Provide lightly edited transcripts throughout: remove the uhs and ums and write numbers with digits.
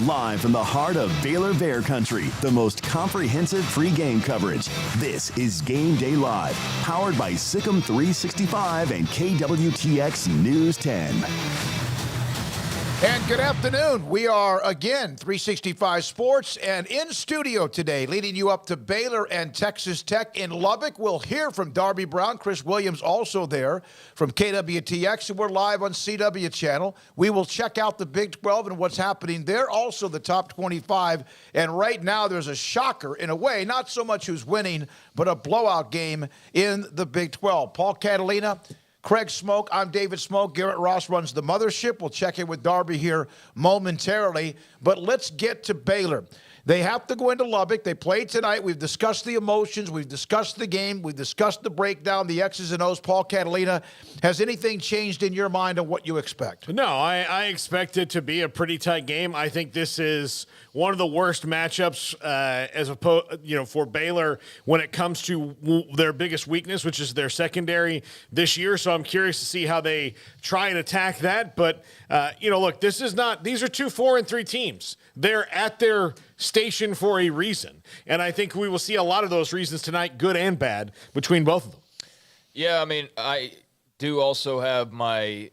Live from the heart of Baylor Bear Country, the most comprehensive pregame coverage. This is Game Day Live, powered by Sikkim 365 and KWTX News 10. And good afternoon. We are again 365 Sports and in studio today, leading you up to Baylor and Texas Tech in Lubbock. We'll hear from Darby Brown, Chris Williams also there from KWTX, and we're live on CW channel. We will check out the Big 12 and what's happening there, also the top 25. And right now there's a shocker in a way, not so much who's winning, but a blowout game in the Big 12. Paul Catalina, Craig Smoak, I'm David Smoak. Garrett Ross runs the mothership. We'll check in with Darby here momentarily. But let's get to Baylor. They have to go into Lubbock. They played tonight. We've discussed the emotions. We've discussed the game. We've discussed the breakdown, the X's and O's. Paul Catalina, has anything changed in your mind on what you expect? No, I expect it to be a pretty tight game. I think this is one of the worst matchups for Baylor when it comes to their biggest weakness, which is their secondary this year. So I'm curious to see how they try and attack that. But look, these are 2 4-3 teams. They're at their station for a reason. And I think we will see a lot of those reasons tonight, good and bad, between both of them. Yeah, I mean, I do also have my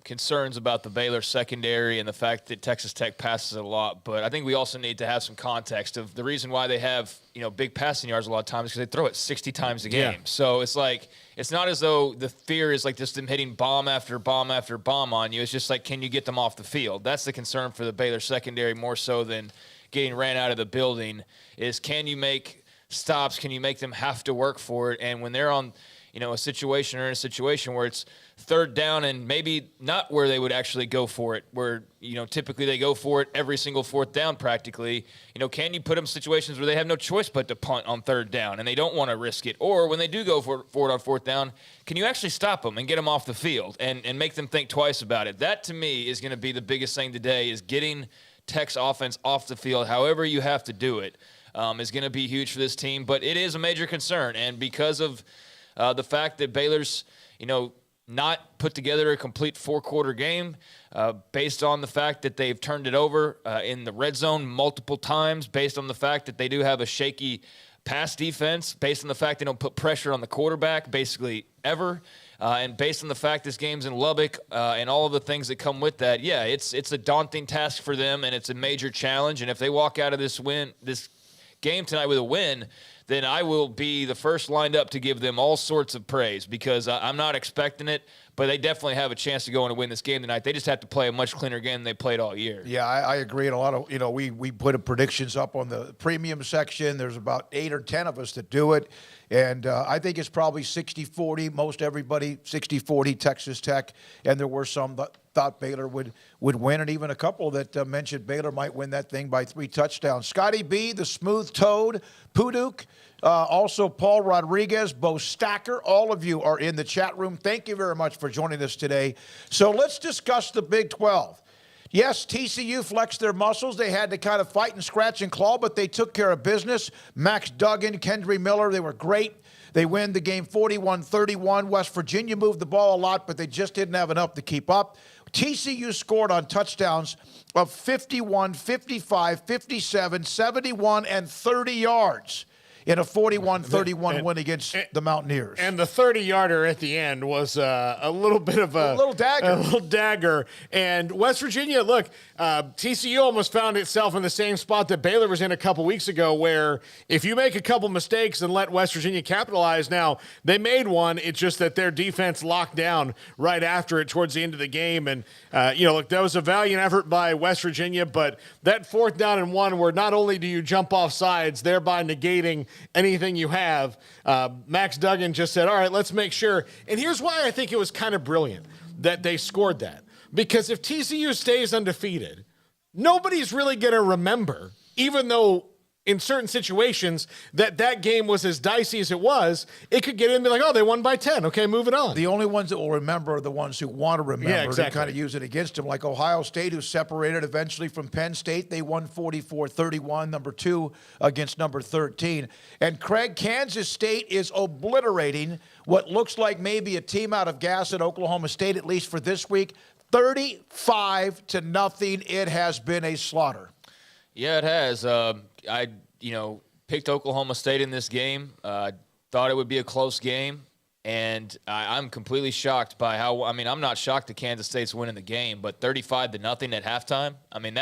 concerns about the Baylor secondary and the fact that Texas Tech passes a lot. But I think we also need to have some context of the reason why they have, big passing yards a lot of times because they throw it 60 times a game. Yeah. So it's like, it's not as though the fear is like just them hitting bomb after bomb after bomb on you. It's just like, can you get them off the field? That's the concern for the Baylor secondary more so than getting ran out of the building is can you make stops? Can you make them have to work for it? And when they're on, a situation where it's third down and maybe not where they would actually go for it, where, typically they go for it every single fourth down practically, can you put them in situations where they have no choice but to punt on third down and they don't want to risk it? Or when they do go for it on fourth down, can you actually stop them and get them off the field and make them think twice about it? That to me is going to be the biggest thing today is getting Tech's offense off the field, however you have to do it, is going to be huge for this team. But it is a major concern. And because of the fact that Baylor's, not put together a complete 4-quarter game based on the fact that they've turned it over in the red zone multiple times, based on the fact that they do have a shaky pass defense, based on the fact they don't put pressure on the quarterback basically ever, and based on the fact this game's in Lubbock and all of the things that come with that, yeah, it's a daunting task for them and it's a major challenge. And if they walk out of this game tonight with a win, then I will be the first lined up to give them all sorts of praise because I'm not expecting it, but they definitely have a chance to go and win this game tonight. They just have to play a much cleaner game than they played all year. Yeah, I agree. And a lot of, we put predictions up on the premium section. There's about 8 or 10 of us that do it. And I think it's probably 60-40, most everybody, 60-40 Texas Tech. And there were some that thought Baylor would win, and even a couple that mentioned Baylor might win that thing by 3 touchdowns. Scotty B, the Smooth Toad, Puduk, also Paul Rodriguez, Bo Stacker, all of you are in the chat room. Thank you very much for joining us today. So let's discuss the Big 12. Yes, TCU flexed their muscles. They had to kind of fight and scratch and claw, but they took care of business. Max Duggan, Kendry Miller, they were great. They win the game 41-31. West Virginia moved the ball a lot, but they just didn't have enough to keep up. TCU scored on touchdowns of 51, 55, 57, 71, and 30 yards in a 41-31 win against the Mountaineers. And the 30-yarder at the end was a little bit of a little dagger. And West Virginia, look, TCU almost found itself in the same spot that Baylor was in a couple weeks ago, where if you make a couple mistakes and let West Virginia capitalize, now they made one. It's just that their defense locked down right after it towards the end of the game. And, look, that was a valiant effort by West Virginia, but that 4th down and 1 where not only do you jump off sides, thereby negating anything you have, Max Duggan just said, all right, let's make sure. And here's why I think it was kind of brilliant that they scored that. Because if TCU stays undefeated, nobody's really going to remember, even though in certain situations that game was as dicey as it was, it could get in and be like, oh, they won by 10. Okay, moving on. The only ones that will remember are the ones who want to remember. Yeah, exactly. To kind of use it against them, like Ohio State, who separated eventually from Penn State. They won 44-31, number 2 against number 13. And Craig, Kansas State is obliterating what looks like maybe a team out of gas at Oklahoma State, at least for this week. 35-0. It has been a slaughter. Yeah, it has. I picked Oklahoma State in this game. Thought it would be a close game, and I'm completely shocked by how. I mean, I'm not shocked that Kansas State's winning the game, but 35-0 at halftime. I mean,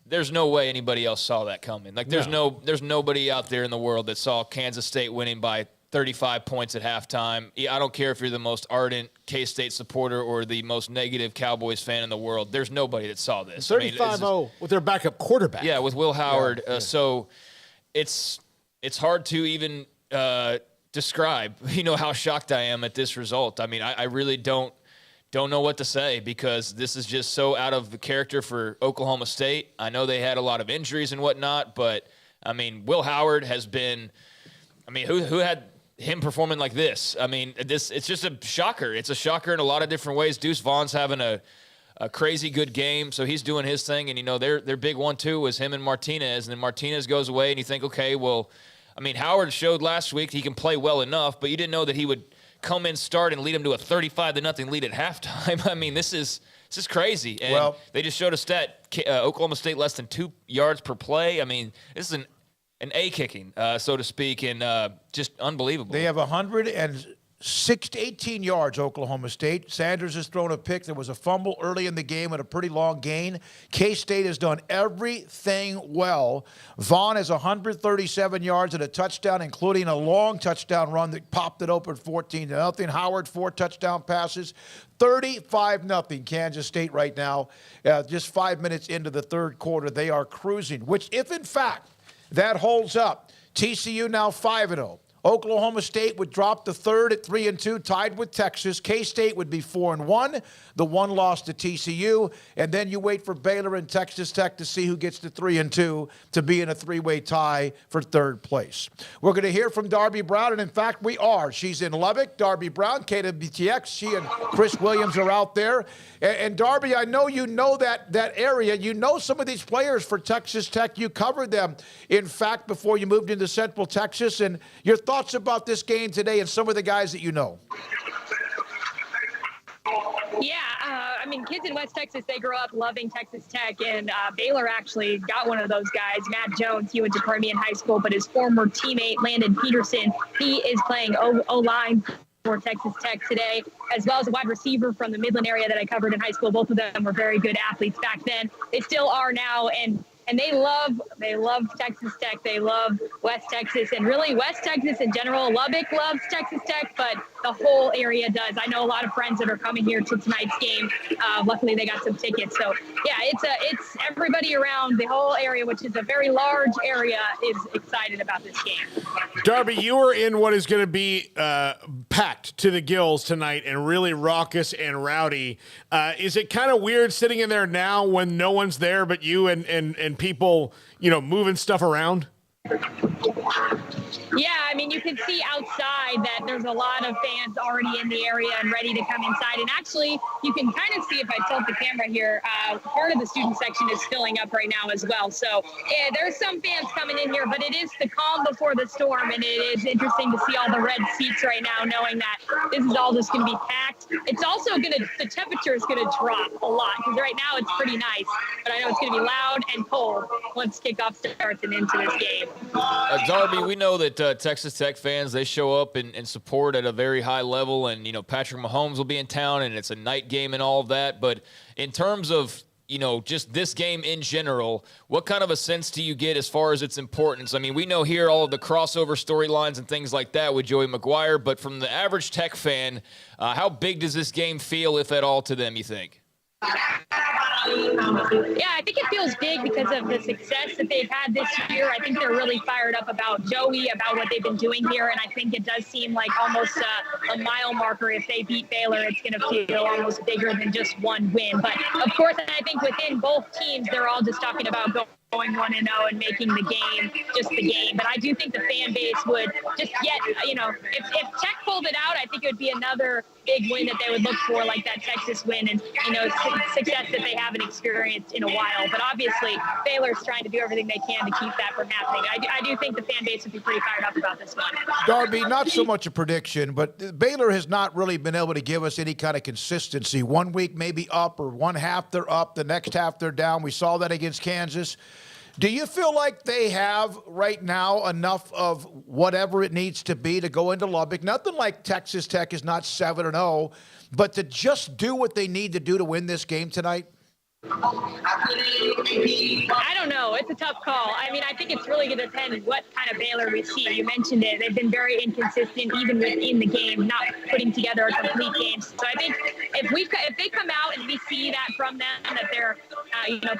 there's no way anybody else saw that coming. Like, there's nobody out there in the world that saw Kansas State winning by 35 points at halftime. I don't care if you're the most ardent K-State supporter or the most negative Cowboys fan in the world. There's nobody that saw this. 35-0 with their backup quarterback. Yeah, with Will Howard. So it's hard to even describe, how shocked I am at this result. I mean, I really don't know what to say, because this is just so out of the character for Oklahoma State. I know they had a lot of injuries and whatnot, but, I mean, Will Howard has been – I mean, who had – him performing like this? I mean, it's just a shocker. It's a shocker in a lot of different ways. Deuce Vaughn's having a crazy good game, so he's doing his thing. And, their big 1-2 was him and Martinez. And then Martinez goes away, and you think, okay, well, I mean, Howard showed last week he can play well enough, but you didn't know that he would come in, start, and lead him to a 35-0 lead at halftime. I mean, this is crazy. And they just showed a stat, Oklahoma State less than 2 yards per play. I mean, this is an A-kicking, so to speak, and just unbelievable. They have 18 yards, Oklahoma State. Sanders has thrown a pick. There was a fumble early in the game and a pretty long gain. K-State has done everything well. Vaughn has 137 yards and a touchdown, including a long touchdown run that popped it open 14-0. Howard, 4 touchdown passes. 35-0 Kansas State right now. Just 5 minutes into the third quarter, they are cruising, which if in fact that holds up, TCU now 5-0. Oklahoma State would drop the third at 3-2, tied with Texas. K-State would be 4-1. The one loss to TCU, and then you wait for Baylor and Texas Tech to see who gets to 3-2 to be in a 3-way tie for third place. We're going to hear from Darby Brown, and in fact we are. She's in Lubbock. Darby Brown, KWTX. She and Chris Williams are out there. And Darby, I know you know that area. You know some of these players for Texas Tech. You covered them, in fact, before you moved into Central Texas. And your thoughts about this game today and some of the guys that you know? Yeah, I mean, kids in West Texas, they grew up loving Texas Tech, and Baylor actually got one of those guys, Matt Jones. He went to Permian High School, but his former teammate, Landon Peterson, he is playing O-line for Texas Tech today, as well as a wide receiver from the Midland area that I covered in high school. Both of them were very good athletes back then. They still are now, and they love Texas Tech. They love West Texas, and really West Texas in general. Lubbock loves Texas Tech, but the whole area does. I know a lot of friends that are coming here to tonight's game. Luckily, they got some tickets. So, yeah, it's everybody around the whole area, which is a very large area, is excited about this game. Darby, you were in what is going to be packed to the gills tonight and really raucous and rowdy. Is it kind of weird sitting in there now when no one's there but you and people, moving stuff around? Yeah, I mean, you can see outside that there's a lot of fans already in the area and ready to come inside. And actually, you can kind of see, if I tilt the camera here, part of the student section is filling up right now as well. So yeah, there's some fans coming in here, but it is the calm before the storm. And it is interesting to see all the red seats right now, knowing that this is all just going to be packed. It's also the temperature is going to drop a lot, because right now it's pretty nice. But I know it's going to be loud and cold once kickoff starts and into this game. Darby, we know that Texas Tech fans, they show up and support at a very high level, and Patrick Mahomes will be in town, and it's a night game and all of that. But in terms of just this game in general, what kind of a sense do you get as far as its importance? I mean, we know here all of the crossover storylines and things like that with Joey Maguire, but from the average Tech fan, how big does this game feel, if at all, to them, you think? Yeah, I think it feels big because of the success that they've had this year. I think they're really fired up about Joey, about what they've been doing here, and I think it does seem like almost a mile marker. If they beat Baylor, it's going to feel almost bigger than just one win. But, of course, I think within both teams, they're all just talking about going going 1-0 and making the game just the game. But I do think the fan base would just get, if Tech pulled it out, I think it would be another big win that they would look for, like that Texas win and, success that they haven't experienced in a while. But obviously, Baylor's trying to do everything they can to keep that from happening. I do think the fan base would be pretty fired up about this one. Darby, not so much a prediction, but Baylor has not really been able to give us any kind of consistency. One week maybe up, or one half they're up, the next half they're down. We saw that against Kansas. Do you feel like they have right now enough of whatever it needs to be to go into Lubbock? Nothing like Texas Tech is not 7-0, but to just do what they need to do to win this game tonight? I don't know. It's a tough call. I mean, I think it's really going to depend what kind of Baylor we see. You mentioned it. They've been very inconsistent, even within the game, not putting together a complete game. So I think if they come out and we see that from them, that they're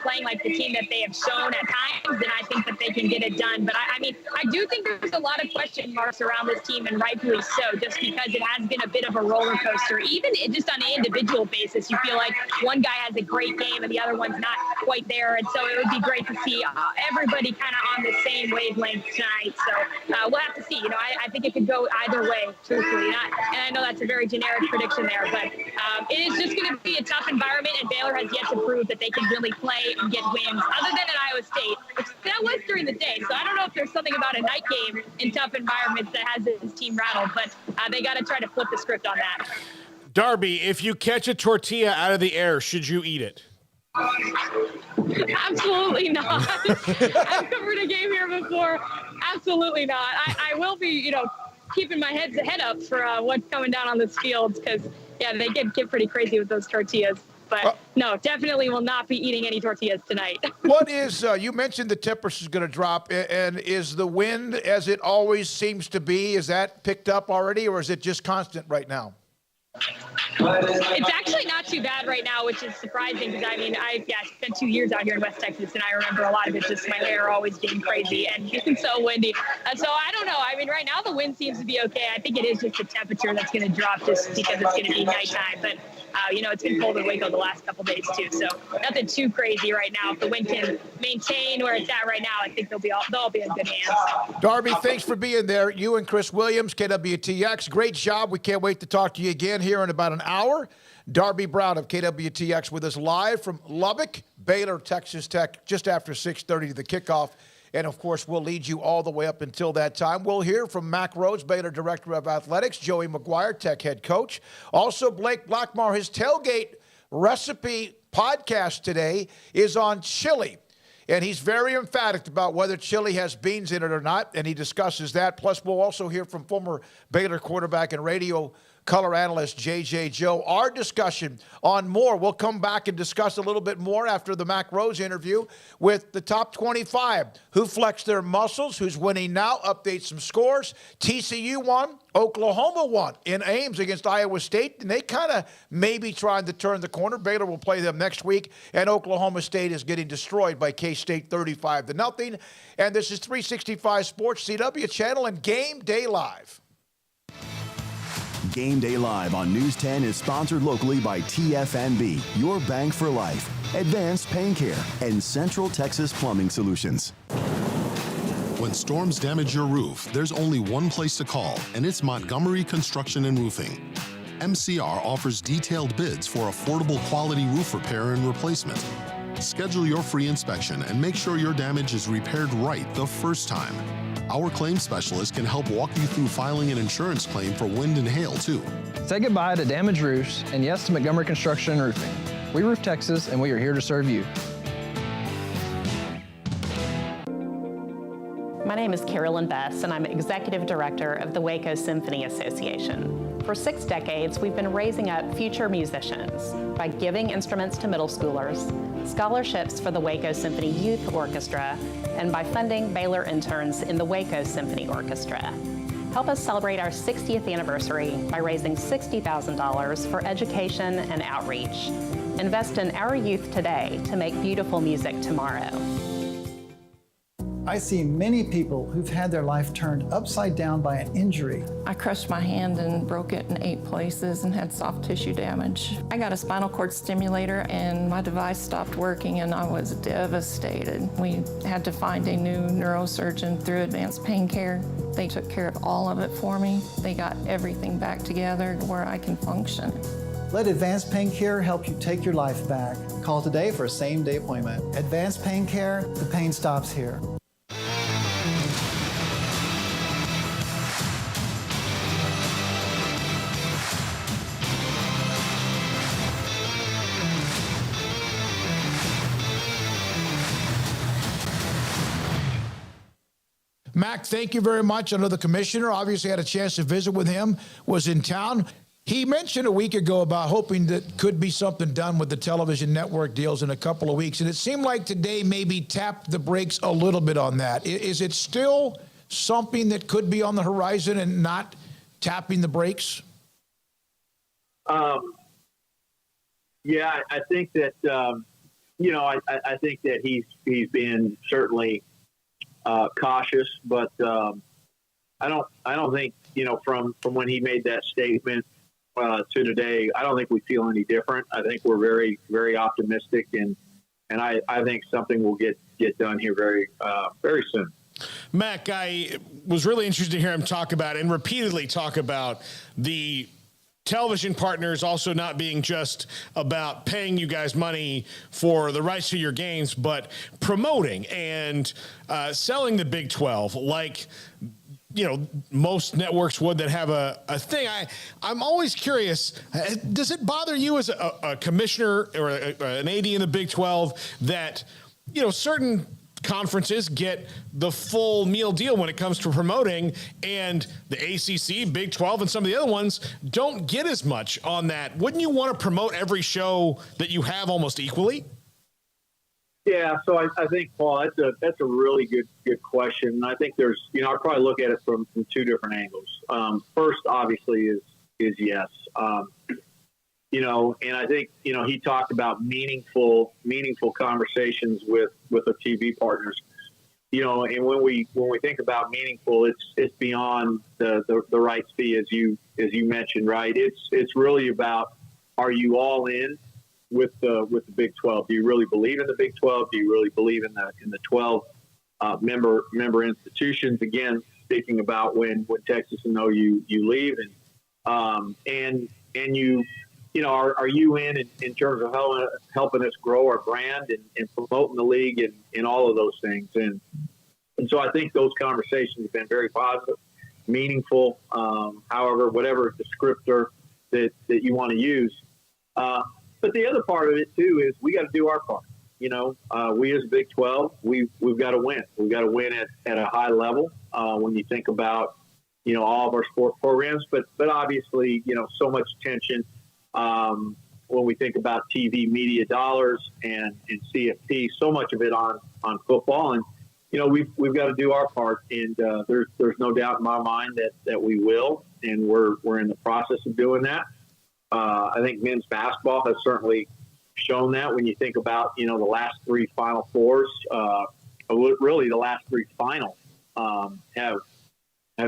playing like the team that they have shown at times, then I think that they can get it done. But I do think there's a lot of question marks around this team, and rightfully so, just because it has been a bit of a roller coaster. Even just on an individual basis, you feel like one guy has a great game and the other one's not quite there. And so it would be great to see everybody kind of on the same wavelength tonight. So we'll have to see. I think it could go either way, truthfully. And I know that's a very generic prediction there, but it is just going to be a tough environment, and Baylor has yet to prove that they can really play and get wins, other than at Iowa State, which that was during the day. So I don't know if there's something about a night game in tough environments that has this team rattled, but they got to try to flip the script on that. Darby, if you catch a tortilla out of the air, should you eat it? Absolutely not. I've covered a game here before. Absolutely not. I will be, keeping my head up for what's coming down on this field, because, they get pretty crazy with those tortillas. But no, definitely will not be eating any tortillas tonight. What is, you mentioned the temperature is going to drop, and is the wind, as it always seems to be, is that picked up already, or is it just constant right now? It's actually not too bad right now, which is surprising, because I spent 2 years out here in West Texas, and I remember a lot of it just my hair always being crazy and being so windy. So I don't know. Right now the wind seems to be okay. I think it is just the temperature that's going to drop just because it's going to be nighttime. But it's been cold in Waco the last couple days too, so nothing too crazy right now. If the wind can maintain where it's at right now, I think they'll all be in good hands. Darby, thanks for being there. You and Chris Williams, KWTX, great job. We can't wait to talk to you again here in about an hour. Darby Brown of KWTX with us live from Lubbock, Baylor, Texas Tech, just after 6:30 to the kickoff. And, of course, we'll lead you all the way up until that time. We'll hear from Mack Rhoades, Baylor Director of Athletics, Joey Maguire, Tech Head Coach. Also, Blake Blackmar, his Tailgate recipe podcast today is on chili. And he's very emphatic about whether chili has beans in it or not, and he discusses that. Plus, we'll also hear from former Baylor quarterback and radio color analyst J.J. Joe. Our discussion on more. We'll come back and discuss a little bit more after the Mack Rhoades interview with the top 25. Who flexed their muscles? Who's winning now? Update some scores. TCU won. Oklahoma won in Ames against Iowa State, and they kind of maybe trying to turn the corner. Baylor will play them next week, and Oklahoma State is getting destroyed by K-State 35-0. And this is 365 Sports, CW channel, and Game Day Live. Game Day Live on News 10 is sponsored locally by TFNB, your bank for life, Advanced Pain Care, and Central Texas Plumbing Solutions. When storms damage your roof, there's only one place to call, and it's Montgomery Construction and Roofing. MCR offers detailed bids for affordable quality roof repair and replacement. Schedule your free inspection and make sure your damage is repaired right the first time. Our claim specialist can help walk you through filing an insurance claim for wind and hail, too. Say goodbye to damaged roofs and yes to Montgomery Construction and Roofing. We roof Texas, and we are here to serve you. My name is Carolyn Bess, and I'm Executive Director of the Waco Symphony Association. For 6 decades, we've been raising up future musicians by giving instruments to middle schoolers, scholarships for the Waco Symphony Youth Orchestra, and by funding Baylor interns in the Waco Symphony Orchestra. Help us celebrate our 60th anniversary by raising $60,000 for education and outreach. Invest in our youth today to make beautiful music tomorrow. I see many people who've had their life turned upside down by an injury. I crushed my hand and broke it in 8 places and had soft tissue damage. I got a spinal cord stimulator and my device stopped working and I was devastated. We had to find a new neurosurgeon through Advanced Pain Care. They took care of all of it for me. They got everything back together where I can function. Let Advanced Pain Care help you take your life back. Call today for a same-day appointment. Advanced Pain Care, the pain stops here. Mack, thank you very much. I know the commissioner obviously had a chance to visit with him, was in town. He mentioned a week ago about hoping that could be something done with the television network deals in a couple of weeks, and it seemed like today maybe tapped the brakes a little bit on that. Is it still something that could be on the horizon and not tapping the brakes? Yeah, I think that, I think that he's been certainly cautious, but I don't think, from when he made that statement to today, I don't think we feel any different. I think we're very, very optimistic, and I think something will get done here very, very soon. Mack, I was really interested to hear him talk about and repeatedly talk about the television partners also not being just about paying you guys money for the rights to your games, but promoting and selling the Big 12 like, most networks would that have a thing. I'm always curious, does it bother you as a commissioner or an AD in the Big 12 that, certain conferences get the full meal deal when it comes to promoting, and the ACC, Big 12, and some of the other ones don't get as much on that? Wouldn't you want to promote every show that you have almost equally? Yeah, so I think, Paul, that's a really good question. I think there's, I probably look at it from 2 different angles. First, obviously, is yes. And I think, he talked about meaningful conversations with the TV partners, and when we think about meaningful, it's beyond the rights fee, as you mentioned, right? It's really about, are you all in with the Big 12? Do you really believe in the Big 12? Do you really believe in the 12 member institutions? Again, speaking about when Texas and OU leave, and you. Are you in terms of helping us grow our brand and promoting the league and all of those things? And so I think those conversations have been very positive, meaningful, however, whatever descriptor that you want to use. But the other part of it, too, is we got to do our part. We as Big 12, we've got to win. We've got to win at a high level when you think about, all of our sport programs. But obviously, so much attention when we think about TV media dollars and CFP, so much of it on football. And, we've got to do our part. And there's no doubt in my mind that we will. And we're in the process of doing that. I think men's basketball has certainly shown that when you think about, the last 3 Final Fours, really the last 3 finals have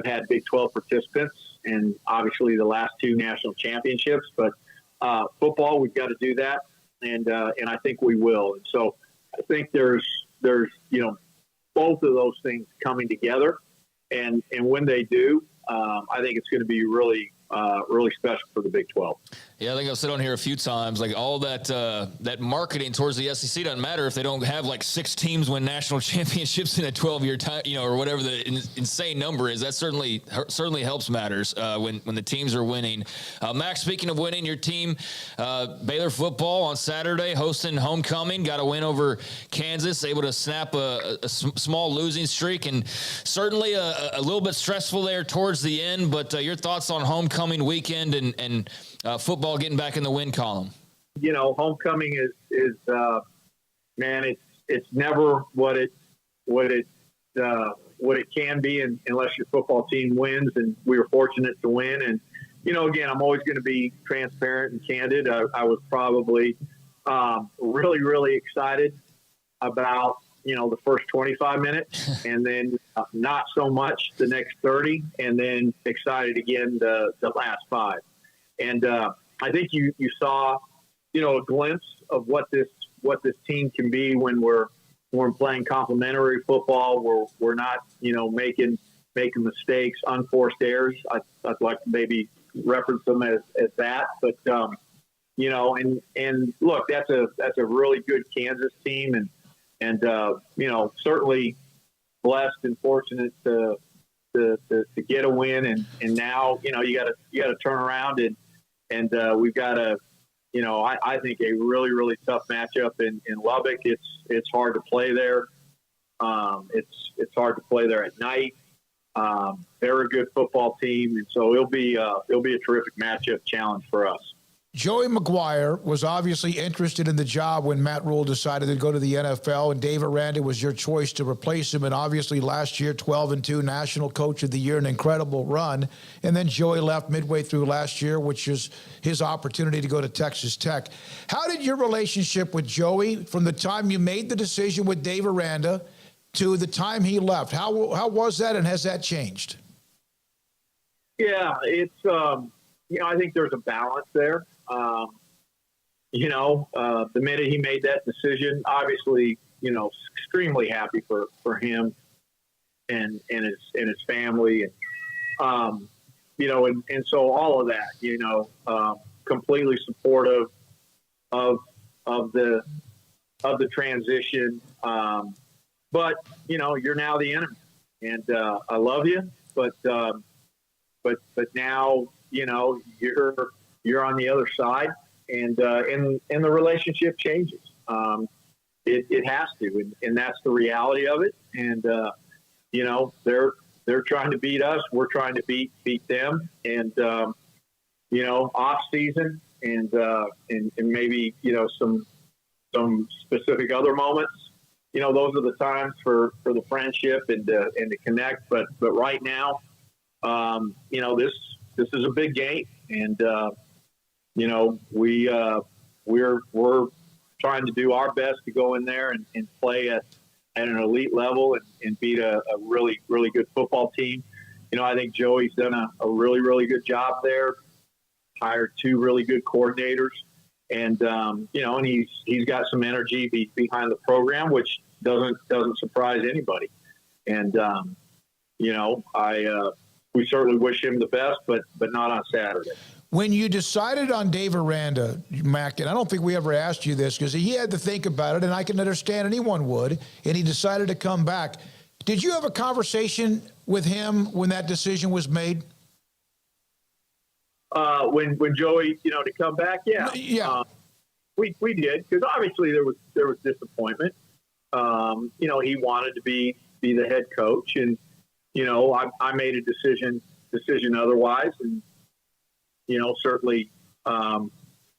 had Big 12 participants, and obviously the last 2 national championships. But football, we've got to do that, and I think we will. And so I think there's both of those things coming together, and when they do, I think it's going to be really special for the Big 12. Yeah, I think I've said on here a few times, like all that marketing towards the SEC doesn't matter if they don't have like 6 teams win national championships in a 12-year time, or whatever the insane number is. That certainly helps matters when the teams are winning. Max, speaking of winning, your team, Baylor football on Saturday, hosting homecoming, got a win over Kansas, able to snap a small losing streak, and certainly a little bit stressful there towards the end. But your thoughts on homecoming weekend and football getting back in the win column? Homecoming is man, it's never what it can be unless your football team wins, and we were fortunate to win. And again, I'm always going to be transparent and candid. I was probably really, really excited about the first 25 minutes, and then not so much the next 30, and then excited again the last 5. And I think you saw, a glimpse of what this team can be when we're playing complementary football. We're not, making mistakes, unforced errors. I'd like to maybe reference them as that, but and look, that's a really good Kansas team, and certainly blessed and fortunate to get a win, and now you got to turn around and we've got I think a really, really tough matchup in Lubbock. It's hard to play there. It's hard to play there at night. They're a good football team, and so it'll be a terrific matchup challenge for us. Joey Maguire was obviously interested in the job when Matt Rhule decided to go to the NFL, and David Aranda was your choice to replace him. And obviously last year, 12-2, National Coach of the Year, an incredible run. And then Joey left midway through last year, which is his opportunity to go to Texas Tech. How did your relationship with Joey, from the time you made the decision with Dave Aranda to the time he left, how was that, and has that changed? Yeah, it's I think there's a balance there. The minute he made that decision, obviously, extremely happy for him and his family, and and so all of that, completely supportive of the transition. But you're now the enemy, and I love you, but now you're on the other side, and the relationship changes. It has to, and that's the reality of it. And they're trying to beat us, we're trying to beat them, and off season, and maybe some specific other moments. Those are the times for the friendship and to connect. But right now, this is a big game, and we're trying to do our best to go in there and play at an elite level and beat a really, really good football team. I think Joey's done a really, really good job there, hired 2 really good coordinators, and and he's got some energy behind the program, which doesn't surprise anybody. And we certainly wish him the best, but not on Saturday. When you decided on Dave Aranda, Mack, and I don't think we ever asked you this because he had to think about it, and I can understand anyone would, and he decided to come back. Did you have a conversation with him when that decision was made? When Joey, to come back, yeah. We did, because obviously there was disappointment. He wanted to be the head coach, and I made a decision otherwise, and certainly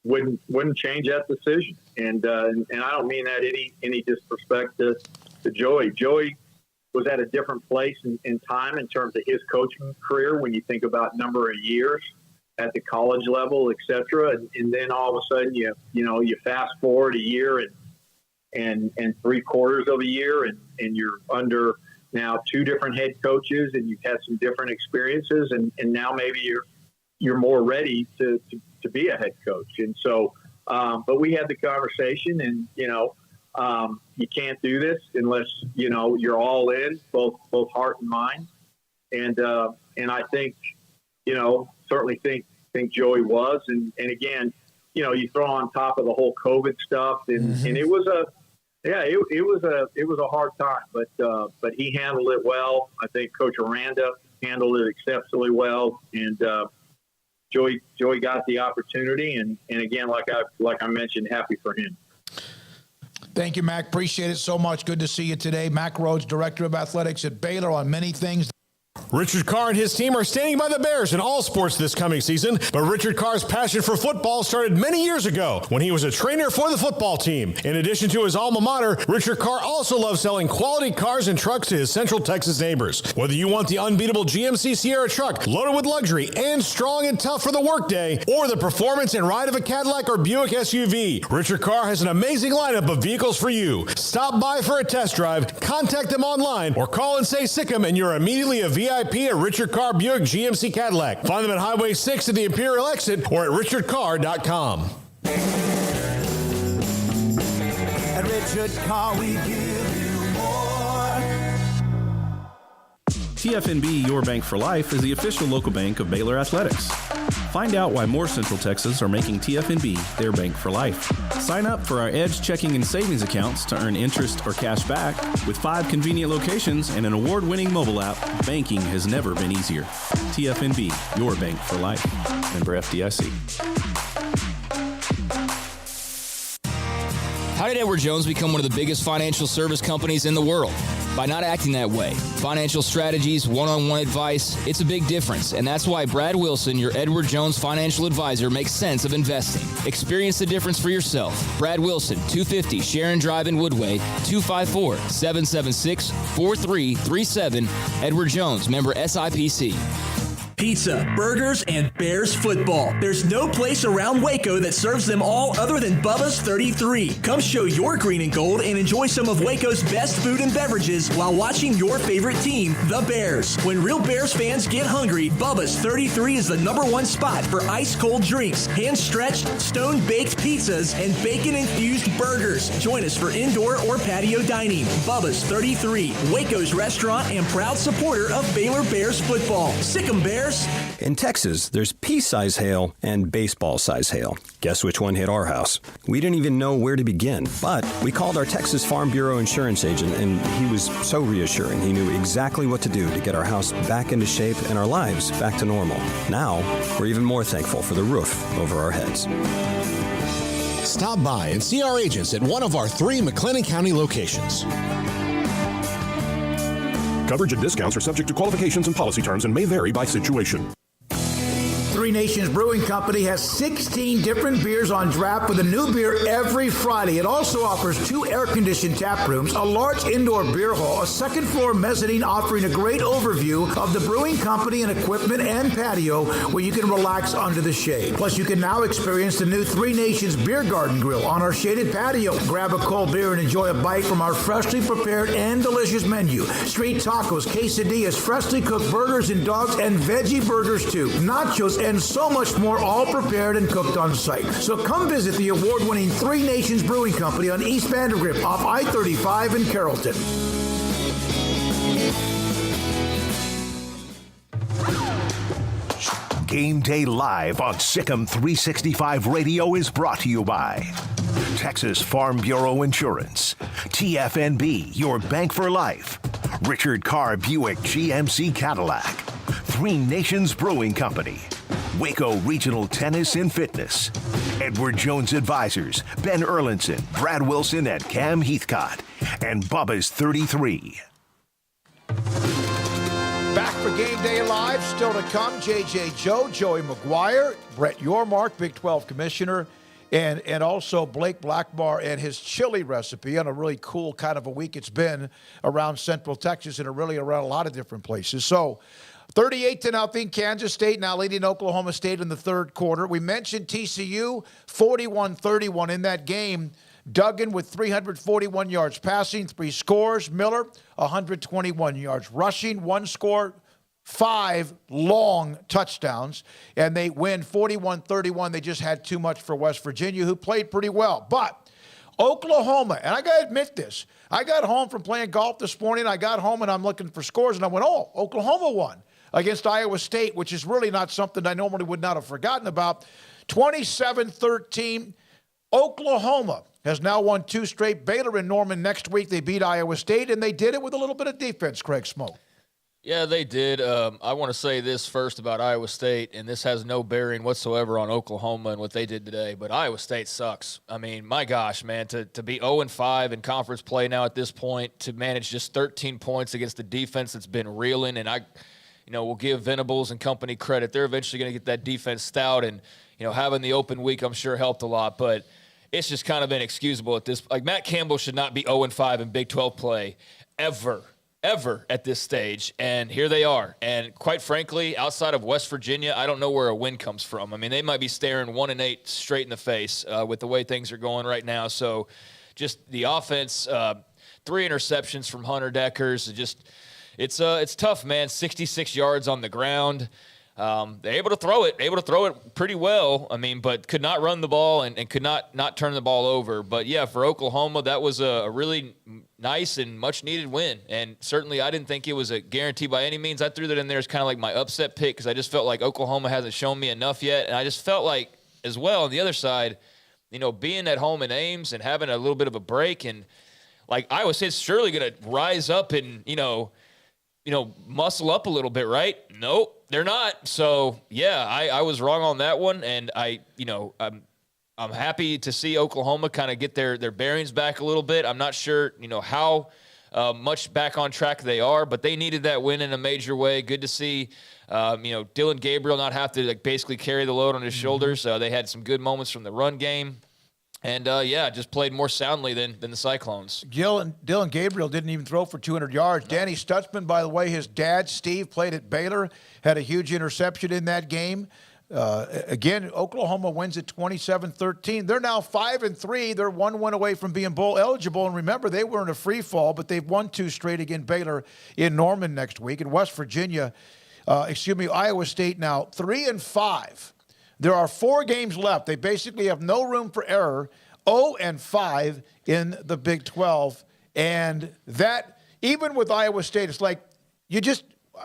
wouldn't change that decision. And I don't mean that any disrespect to Joey. Joey was at a different place in time in terms of his coaching career. When you think about number of years at the college level, et cetera, and then all of a sudden you fast forward a year and 3/4 of a year, and you're under now 2 different head coaches, and you've had some different experiences, and now maybe you're more ready to be a head coach. And so, but we had the conversation, and you can't do this unless you're all in, both heart and mind. And I think certainly think Joey was, and again, you throw on top of the whole COVID stuff, and it was it was a hard time, but he handled it well. I think Coach Aranda handled it exceptionally well, and Joey got the opportunity, and again, like I mentioned, happy for him. Thank you, Mack. Appreciate it so much. Good to see you today. Mack Rhoades, Director of Athletics at Baylor, on many things. Richard Carr and his team are standing by the Bears in all sports this coming season, but Richard Carr's passion for football started many years ago when he was a trainer for the football team. In addition to his alma mater, Richard Carr also loves selling quality cars and trucks to his Central Texas neighbors. Whether you want the unbeatable GMC Sierra truck loaded with luxury and strong and tough for the workday, or the performance and ride of a Cadillac or Buick SUV, Richard Carr has an amazing lineup of vehicles for you. Stop by for a test drive, contact them online, or call and say Sikkim and you're immediately a VIP at Richard Carr Buick GMC Cadillac. Find them at Highway 6 at the Imperial Exit or at richardcarr.com. At Richard Carr, we give you more. TFNB, your bank for life, is the official local bank of Baylor Athletics. Find out why more Central Texas are making TFNB their bank for life. Sign up for our Edge checking and savings accounts to earn interest or cash back. With 5 convenient locations and an award-winning mobile app, banking has never been easier. TFNB, your bank for life. Member FDIC. How did Edward Jones become one of the biggest financial service companies in the world? By not acting that way. Financial strategies, one-on-one advice, it's a big difference. And that's why Brad Wilson, your Edward Jones financial advisor, makes sense of investing. Experience the difference for yourself. Brad Wilson, 250 Sharon Drive in Woodway, 254-776-4337. Edward Jones, member SIPC. Pizza, burgers, and Bears football. There's no place around Waco that serves them all other than Bubba's 33. Come show your green and gold and enjoy some of Waco's best food and beverages while watching your favorite team, the Bears. When real Bears fans get hungry, Bubba's 33 is the #1 spot for ice-cold drinks, hand-stretched, stone-baked pizzas, and bacon-infused burgers. Join us for indoor or patio dining. Bubba's 33, Waco's restaurant and proud supporter of Baylor Bears football. Sick 'em, Bears. In Texas, there's pea-size hail and baseball-size hail. Guess which one hit our house? We didn't even know where to begin, but we called our Texas Farm Bureau insurance agent, and he was so reassuring. He knew exactly what to do to get our house back into shape and our lives back to normal. Now, we're even more thankful for the roof over our heads. Stop by and see our agents at one of our 3 McLennan County locations. Coverage and discounts are subject to qualifications and policy terms and may vary by situation. Three Nations Brewing Company has 16 different beers on draft with a new beer every Friday. It also offers 2 air-conditioned tap rooms, a large indoor beer hall, a second-floor mezzanine offering a great overview of the brewing company and equipment and patio where you can relax under the shade. Plus, you can now experience the new Three Nations Beer Garden Grill on our shaded patio. Grab a cold beer and enjoy a bite from our freshly prepared and delicious menu. Street tacos, quesadillas, freshly cooked burgers and dogs, and veggie burgers too. Nachos and so much more, all prepared and cooked on site. So come visit the award-winning Three Nations Brewing Company on East Vandergrift off I-35 in Carrollton. Game Day Live on Sikkim 365 Radio is brought to you by Texas Farm Bureau Insurance, TFNB, your bank for life, Richard Carr Buick GMC Cadillac, Three Nations Brewing Company, Waco Regional Tennis and Fitness, Edward Jones Advisors, Ben Erlinson, Brad Wilson, and Cam Heathcott, and Bubba's 33. Back for Game Day Live, still to come, J.J. Joe, Joey Maguire, Brett Yormark, Big 12 Commissioner, and also Blake Blackmar and his chili recipe on a really cool kind of a week it's been around Central Texas and really around a lot of different places. So 38-0, Kansas State now leading Oklahoma State in the third quarter. We mentioned TCU, 41-31 in that game. Duggan with 341 yards passing, 3 scores. Miller, 121 yards rushing, 1 score, 5 long touchdowns. And they win 41-31. They just had too much for West Virginia, who played pretty well. But Oklahoma, and I got to admit this, I got home from playing golf this morning. I got home and I'm looking for scores, and I went, oh, Oklahoma won against Iowa State, which is really not something I normally would not have forgotten about. 27-13, Oklahoma has now won 2 straight. Baylor and Norman next week. They beat Iowa State, and they did it with a little bit of defense, Craig Smoak. Yeah, they did. I want to say this first about Iowa State, and this has no bearing whatsoever on Oklahoma and what they did today, but Iowa State sucks. I mean, my gosh, man, to be 0-5 in conference play now at this point, to manage just 13 points against the defense that's been reeling, and we'll give Venables and company credit. They're eventually going to get that defense stout, and, having the open week, I'm sure, helped a lot. But it's just kind of inexcusable at this. Like, Matt Campbell should not be 0-5 in Big 12 play ever at this stage, and here they are. And quite frankly, outside of West Virginia, I don't know where a win comes from. I mean, they might be staring 1-8 straight in the face with the way things are going right now. So just the offense, 3 interceptions from Hunter Deckers. It's tough, man. 66 yards on the ground. They're able to throw it pretty well. I mean, but could not run the ball and could not turn the ball over. But yeah, for Oklahoma, that was a really nice and much needed win. And certainly I didn't think it was a guarantee by any means. I threw that in there as kind of like my upset pick because I just felt like Oklahoma hasn't shown me enough yet. And I just felt like as well on the other side, being at home in Ames and having a little bit of a break, and like Iowa State's surely going to rise up and, muscle up a little bit, right? Nope. They're not. So, yeah, I was wrong on that one, and I'm happy to see Oklahoma kind of get their bearings back a little bit. I'm not sure, how much back on track they are, but they needed that win in a major way. Good to see, Dylan Gabriel not have to basically carry the load on his shoulders. They had some good moments from the run game. And, just played more soundly than the Cyclones. Dylan Gabriel didn't even throw for 200 yards. Danny Stutzman, by the way, his dad, Steve, played at Baylor, had a huge interception in that game. Again, Oklahoma wins at 27-13. They're now 5-3. They're 1 win away from being bowl eligible. And remember, they were in a free fall, but they've won 2 straight against Baylor in Norman next week. And West Virginia, Iowa State now 3-5. There are 4 games left. They basically have no room for error. 0-5 in the Big 12. And that, even with Iowa State, it's like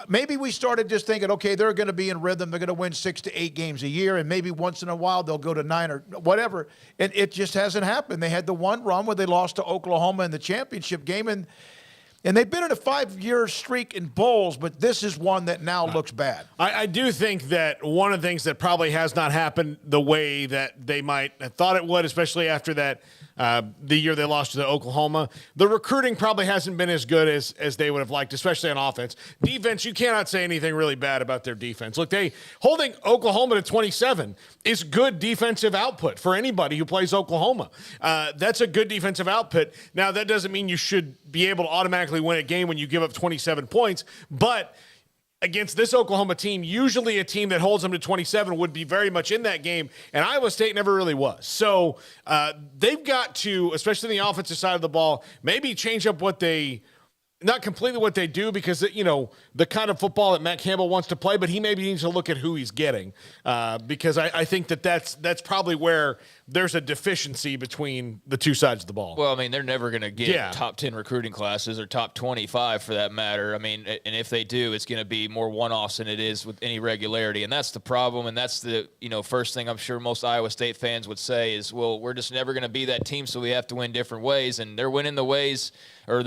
maybe we started just thinking, okay, they're going to be in rhythm. They're going to win 6 to 8 games a year, and maybe once in a while they'll go to 9 or whatever. And it just hasn't happened. They had the one run where they lost to Oklahoma in the championship game, and they've been in a 5-year streak in bowls, but this is one that now looks bad. I do think that one of the things that probably has not happened the way that they might have thought it would, especially after that the year they lost to Oklahoma, the recruiting probably hasn't been as good as they would have liked, especially on offense. Defense, you cannot say anything really bad about their defense. Look, holding Oklahoma to 27 is good defensive output for anybody who plays Oklahoma. That's a good defensive output. Now, that doesn't mean you should be able to automatically win a game when you give up 27 points, but against this Oklahoma team, usually a team that holds them to 27 would be very much in that game, and Iowa State never really was. So they've got to, especially in the offensive side of the ball, maybe change up not completely what they do, because, the kind of football that Matt Campbell wants to play, but he maybe needs to look at who he's getting, because I think that's probably where there's a deficiency between the two sides of the ball. Well, I mean, they're never going to get top 10 recruiting classes or top 25 for that matter. I mean, and if they do, it's going to be more one-offs than it is with any regularity. And that's the problem. And that's the, first thing I'm sure most Iowa State fans would say is, well, we're just never going to be that team, so we have to win different ways. And they're winning the ways, or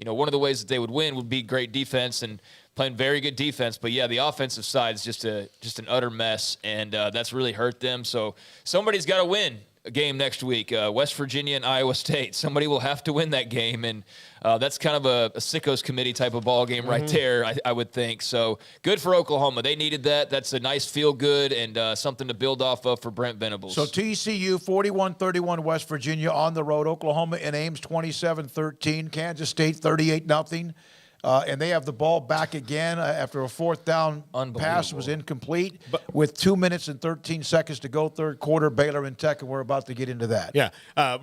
one of the ways that they would win would be great defense and playing very good defense. But, yeah, the offensive side is just an utter mess, and that's really hurt them. So somebody's got to win a game next week, West Virginia and Iowa State. Somebody will have to win that game, and that's kind of a sickos committee type of ball game right there, I would think. So good for Oklahoma. They needed that. That's a nice feel-good and something to build off of for Brent Venables. So TCU 41-31 West Virginia on the road. Oklahoma in Ames 27-13. Kansas State 38-0. And they have the ball back again after a 4th down pass was incomplete with 2 minutes and 13 seconds to go, third quarter. Baylor and Tech, and we're about to get into that. Yeah.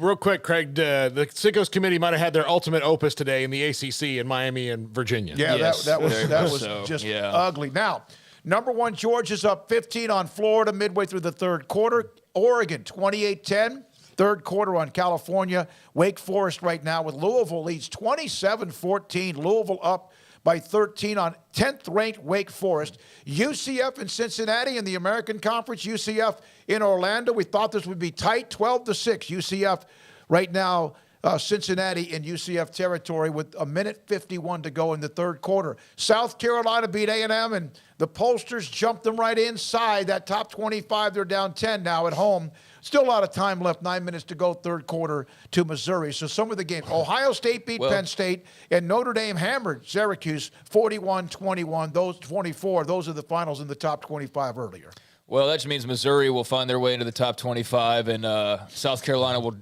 Real quick, Craig, the Sickos committee might have had their ultimate opus today in the ACC in Miami and Virginia. Yeah, yes, that was just ugly. Now, number 1, Georgia's up 15 on Florida midway through the third quarter. Oregon 28-10. Third quarter on California. Wake Forest right now with Louisville leads 27-14. Louisville up by 13 on 10th-ranked Wake Forest. UCF in Cincinnati in the American Conference. UCF in Orlando. We thought this would be tight, 12-6. UCF right now, Cincinnati in UCF territory with a minute 51 to go in the third quarter. South Carolina beat A&M, and the pollsters jumped them right inside that top 25. They're down 10 now at home. Still a lot of time left, 9 minutes to go, third quarter to Missouri. So some of the games, Ohio State beat Penn State, and Notre Dame hammered Syracuse 41-21, those 24. Those are the finals in the top 25 earlier. Well, that just means Missouri will find their way into the top 25, and South Carolina will,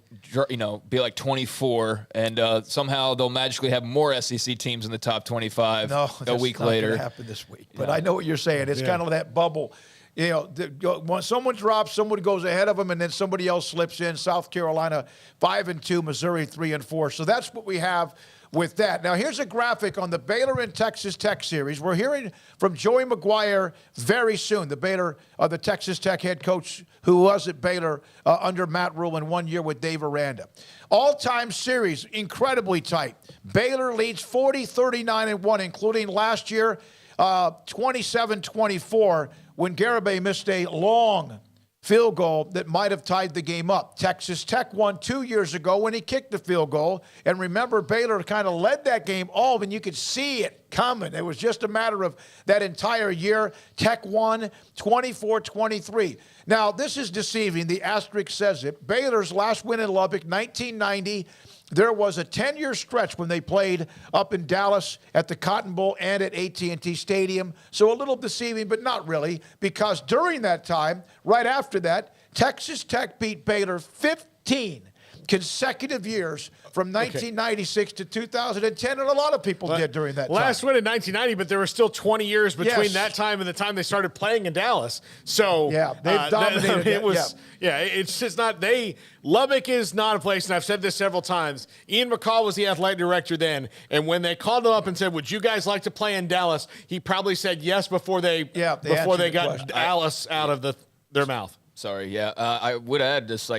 be like 24, and somehow they'll magically have more SEC teams in the top 25 a week later. That's not going to happen this weweek. But I know what you're saying. It's kind of that bubble. When someone drops, someone goes ahead of them, and then somebody else slips in. South Carolina 5-2, Missouri 3-4. So that's what we have with that. Now, here's a graphic on the Baylor and Texas Tech series. We're hearing from Joey Maguire very soon, the Texas Tech head coach who was at Baylor under Matt Rhule in 1 year with Dave Aranda. All-time series, incredibly tight. Baylor leads 40-39-1, including last year 27-24 when Garibay missed a long field goal that might have tied the game up. Texas Tech won 2 years ago when he kicked the field goal. And remember, Baylor kind of led that game all, and you could see it coming. It was just a matter of that entire year. Tech won 24-23. Now, this is deceiving. The asterisk says it. Baylor's last win in Lubbock, 1990. There was a 10-year stretch when they played up in Dallas at the Cotton Bowl and at AT&T Stadium. So a little deceiving, but not really, because during that time, right after that, Texas Tech beat Baylor 15 consecutive years from 1996 to 2010, and a lot of people did during that time. Last win in 1990, but there were still 20 years between that time and the time they started playing in Dallas. So they've dominated. It's just not Lubbock is not a place, and I've said this several times. Ian McCall was the athletic director then, and when they called him up and said, "Would you guys like to play in Dallas?" he probably said yes before they got Dallas out of their mouth. Sorry, I would add just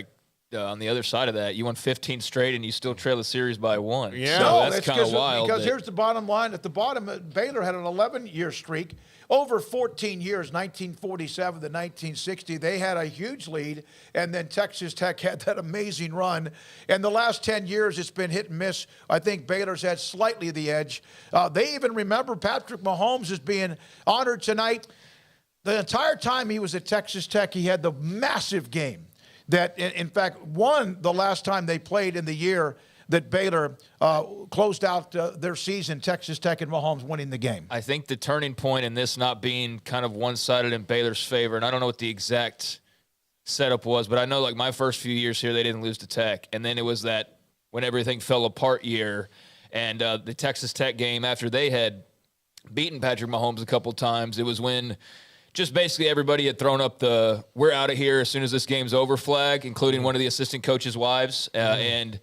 on the other side of that, you won 15 straight and you still trail the series by 1. Yeah, so that's kind of wild. Because here's the bottom line. At the bottom, Baylor had an 11-year streak. Over 14 years, 1947 to 1960, they had a huge lead, and then Texas Tech had that amazing run. And the last 10 years, it's been hit and miss. I think Baylor's had slightly the edge. They even remember Patrick Mahomes as being honored tonight. The entire time he was at Texas Tech, he had the massive game that, in fact, won the last time they played in the year that Baylor closed out their season, Texas Tech and Mahomes winning the game. I think the turning point in this not being kind of one-sided in Baylor's favor, and I don't know what the exact setup was, but I know my first few years here, they didn't lose to Tech, and then it was that when everything fell apart year, and the Texas Tech game after they had beaten Patrick Mahomes a couple times, it was when just basically everybody had thrown up the "we're out of here as soon as this game's over" flag, including one of the assistant coaches' wives, and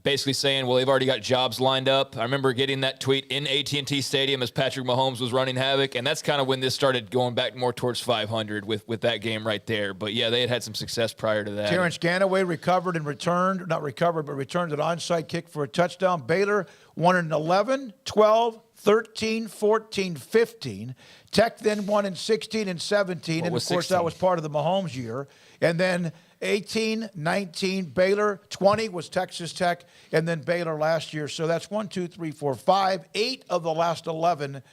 basically saying, well, they've already got jobs lined up. I remember getting that tweet in AT&T Stadium as Patrick Mahomes was running havoc, and that's kind of when this started going back more towards 500 with that game right there. But, yeah, they had some success prior to that. Terrence Ganaway returned an onside kick for a touchdown. Baylor won in 11, 12, 13, 14, 15. Tech then won in 16 and 17. And, of course, 16? That was part of the Mahomes year. And then 18, 19, Baylor, 20 was Texas Tech, and then Baylor last year. So that's 1, 2, 3, 4, 5. 8 of the last 11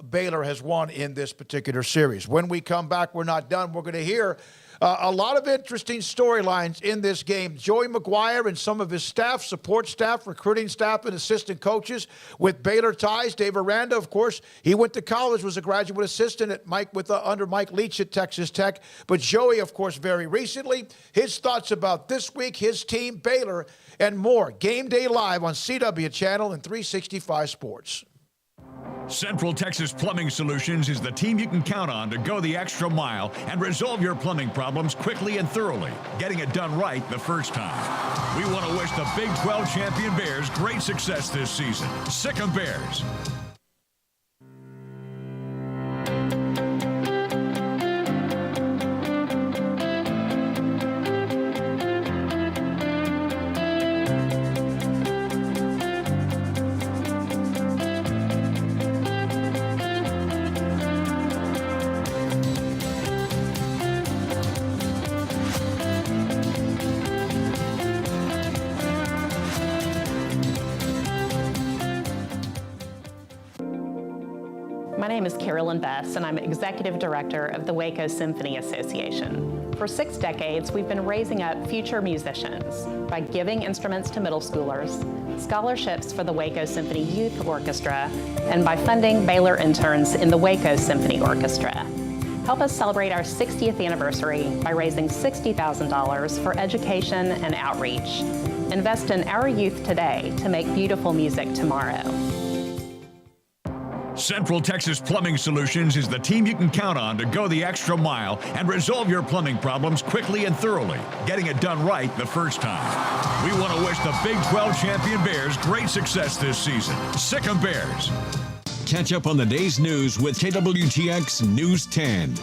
Baylor has won in this particular series. When we come back, we're not done. We're going to hear a lot of interesting storylines in this game. Joey Maguire and some of his staff, support staff, recruiting staff, and assistant coaches with Baylor ties. Dave Aranda, of course, he went to college, was a graduate assistant at under Mike Leach at Texas Tech. But Joey, of course, very recently, his thoughts about this week, his team, Baylor, and more. Game Day Live on CW Channel and 365 Sports. Central Texas Plumbing Solutions is the team you can count on to go the extra mile and resolve your plumbing problems quickly and thoroughly, getting it done right the first time. We want to wish the Big 12 champion Bears great success this season. Sick 'em Bears. name is Carolyn Bess, and I'm Executive Director of the Waco Symphony Association. For 6 decades, we've been raising up future musicians by giving instruments to middle schoolers, scholarships for the Waco Symphony Youth Orchestra, and by funding Baylor interns in the Waco Symphony Orchestra. Help us celebrate our 60th anniversary by raising $60,000 for education and outreach. Invest in our youth today to make beautiful music tomorrow. Central Texas Plumbing Solutions is the team you can count on to go the extra mile and resolve your plumbing problems quickly and thoroughly, getting it done right the first time. We want to wish the Big 12 champion Bears great success this season. Sick 'em Bears. Catch up on the day's news with KWTX News 10.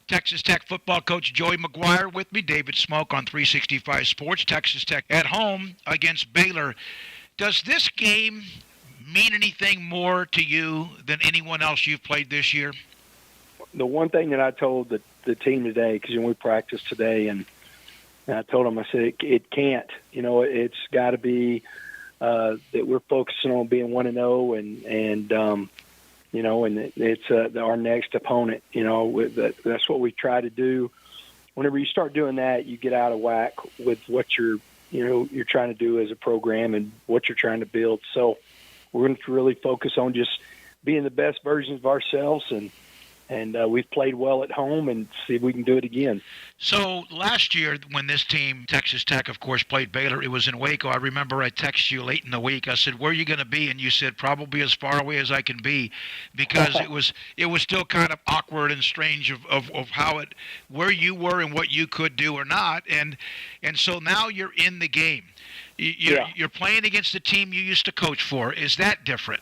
Texas Tech football coach Joey Maguire with me, David Smoak on 365 Sports. Texas Tech at home against Baylor. Does this game mean anything more to you than anyone else you've played this year? The one thing that I told the team today, because we practiced today, and I told them, I said, it can't. It's got to be that we're focusing on being 1-0 and it's our next opponent. That's what we try to do. Whenever you start doing that, you get out of whack with what you're trying to do as a program and what you're trying to build. So we're going to really focus on just being the best versions of ourselves, and we've played well at home, and see if we can do it again. So last year when this team, Texas Tech, of course, played Baylor, it was in Waco. I remember I texted you late in the week. I said, where are you going to be? And you said, probably as far away as I can be, because it was still kind of awkward and strange of how where you were and what you could do or not. And so now you're in the game. You're playing against the team you used to coach for. Is that different?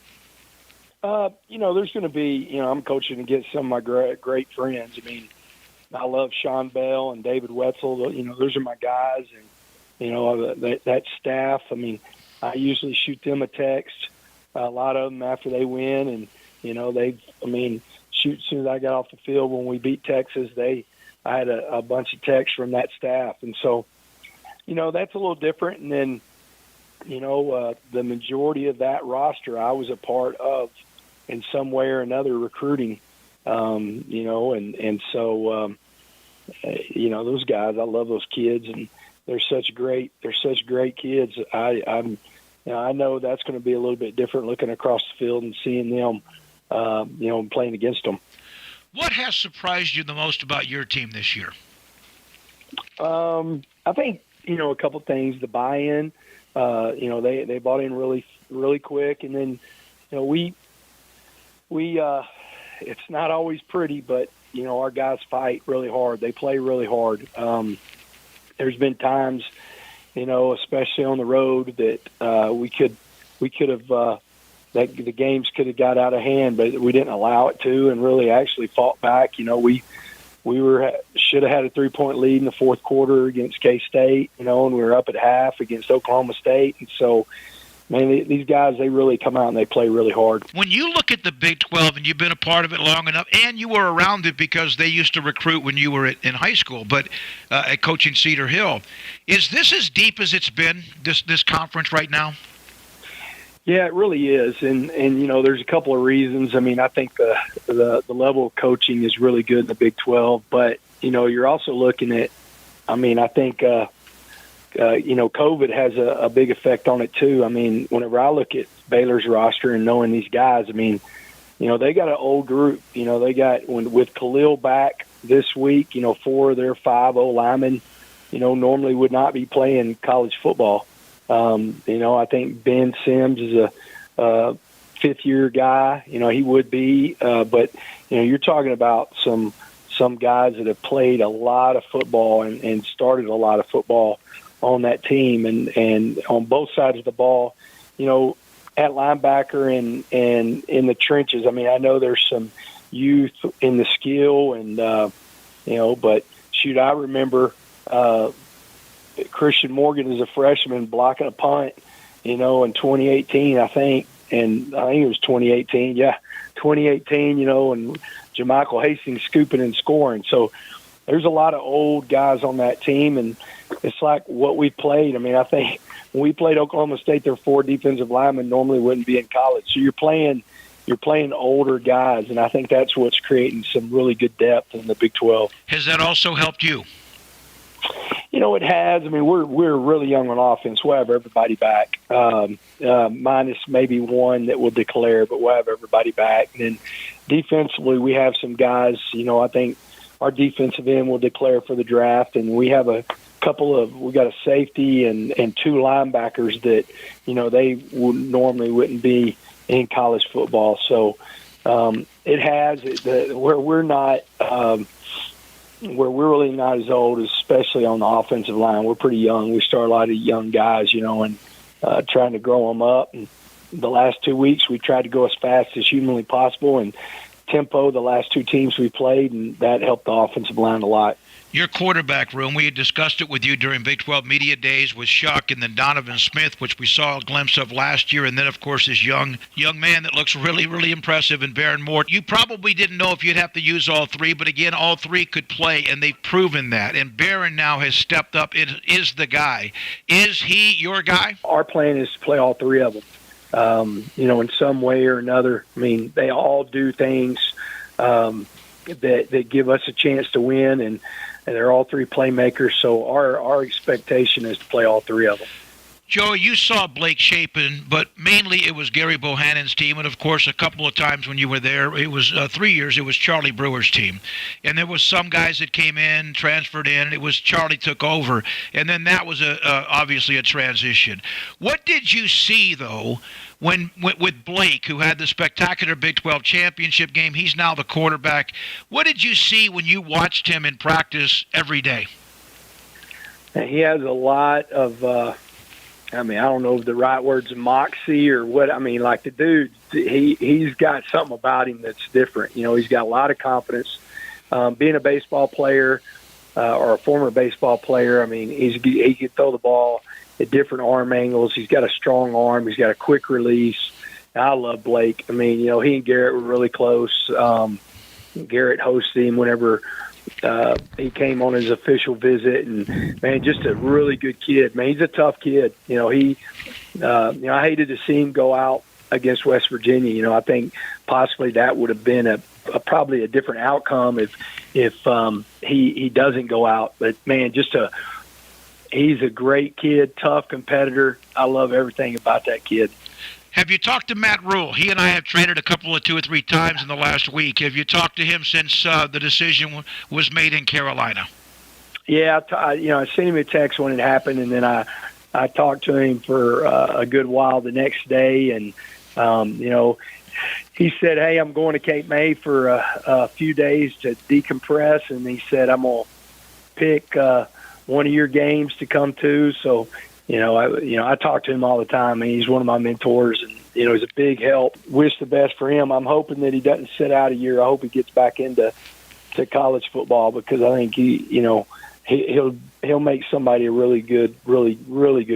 There's going to be, I'm coaching against some of my great friends. I mean, I love Sean Bell and David Wetzel. Those are my guys. And, that staff, I mean, I usually shoot them a text, a lot of them after they win. And, as soon as I got off the field when we beat Texas, I had a bunch of texts from that staff. And so, that's a little different. And then, the majority of that roster I was a part of in some way or another recruiting, and so those guys, I love those kids, and they're such great kids. I know that's going to be a little bit different looking across the field and seeing them, playing against them. What has surprised you the most about your team this year? I think, a couple things. The buy-in, they bought in really, really quick. And then, we it's not always pretty, but, our guys fight really hard. They play really hard. There's been times, especially on the road that we could have that the games could have got out of hand, but we didn't allow it to, and really actually fought back. We should have had a 3-point lead in the fourth quarter against K-State, and we were up at half against Oklahoma State. And so, man, these guys, they really come out and they play really hard. When you look at the Big 12, and you've been a part of it long enough, and you were around it because they used to recruit when you were in high school, but at coaching Cedar Hill, is this as deep as it's been, this conference right now? Yeah, it really is, and there's a couple of reasons. I mean, I think the level of coaching is really good in the Big 12, but you're also looking at. I mean, I think COVID has a big effect on it too. I mean, whenever I look at Baylor's roster and knowing these guys, I mean, they got an old group. They got with Khalil back this week. 4 of their 5 O-linemen, normally would not be playing college football. I think Ben Sims is a fifth-year guy. He would be, but you're talking about some guys that have played a lot of football and started a lot of football on that team, and on both sides of the ball. At linebacker and in the trenches. I mean, I know there's some youth in the skill, and but shoot, I remember. Christian Morgan is a freshman blocking a punt, in 2018, I think, and I think it was 2018. Yeah, 2018. And JaMychal Hastings scooping and scoring. So there's a lot of old guys on that team, and it's like what we played. I mean, I think when we played Oklahoma State, their 4 defensive linemen normally wouldn't be in college. So you're playing older guys, and I think that's what's creating some really good depth in the Big 12. Has that also helped you? It has. I mean, we're really young on offense. We'll have everybody back, minus maybe one that will declare, but we'll have everybody back. And then defensively, we have some guys. I think our defensive end will declare for the draft, and we have we got a safety and 2 linebackers that, they wouldn't be in college football. So it has where we're not. Where we're really not as old, especially on the offensive line. We're pretty young. We start a lot of young guys, and trying to grow them up. And the last 2 weeks, we tried to go as fast as humanly possible and tempo the last 2 teams we played, and that helped the offensive line a lot. Your quarterback room, we had discussed it with you during Big 12 Media Days with Shuck and then Donovan Smith, which we saw a glimpse of last year, and then, of course, this young man that looks really, really impressive in Baron Moore. You probably didn't know if you'd have to use all 3, but, again, all 3 could play, and they've proven that. And Baron now has stepped up and is the guy. Is he your guy? Our plan is to play all 3 of them, in some way or another. I mean, they all do things that give us a chance to win, and they're all 3 playmakers, so our expectation is to play all 3 of them. Joey, you saw Blake Shapen, but mainly it was Gary Bohannon's team, and of course a couple of times when you were there, it was 3 years, it was Charlie Brewer's team. And there was some guys that came in, transferred in, and it was Charlie took over, and then that was obviously a transition. What did you see, though, with Blake, who had the spectacular Big 12 championship game? He's now the quarterback. What did you see when you watched him in practice every day? He has a lot of, I don't know if the right word's moxie or what. I mean, like the dude, he's got something about him that's different. He's got a lot of confidence. Being a baseball player or a former baseball player, I mean, he can throw the ball at different arm angles. He's got a strong arm. He's got a quick release. I love Blake. I mean, he and Garrett were really close. Garrett hosted him whenever he came on his official visit, and man, just a really good kid. Man, he's a tough kid. I hated to see him go out against West Virginia. I think possibly that would have been probably a different outcome if he doesn't go out. But man, he's a great kid, tough competitor. I love everything about that kid. Have you talked to Matt Rhule? He and I have traded a couple of 2 or 3 times in the last week. Have you talked to him since the decision was made in Carolina? Yeah, I sent him a text when it happened, and then I talked to him for a good while the next day, and he said, "Hey, I'm going to Cape May for a few days to decompress," and he said, "I'm gonna pick one of your games to come to." So. I talk to him all the time. I mean, he's one of my mentors, and he's a big help. Wish the best for him. I'm hoping that he doesn't sit out a year. I hope he gets back into college football, because I think he'll make somebody a really good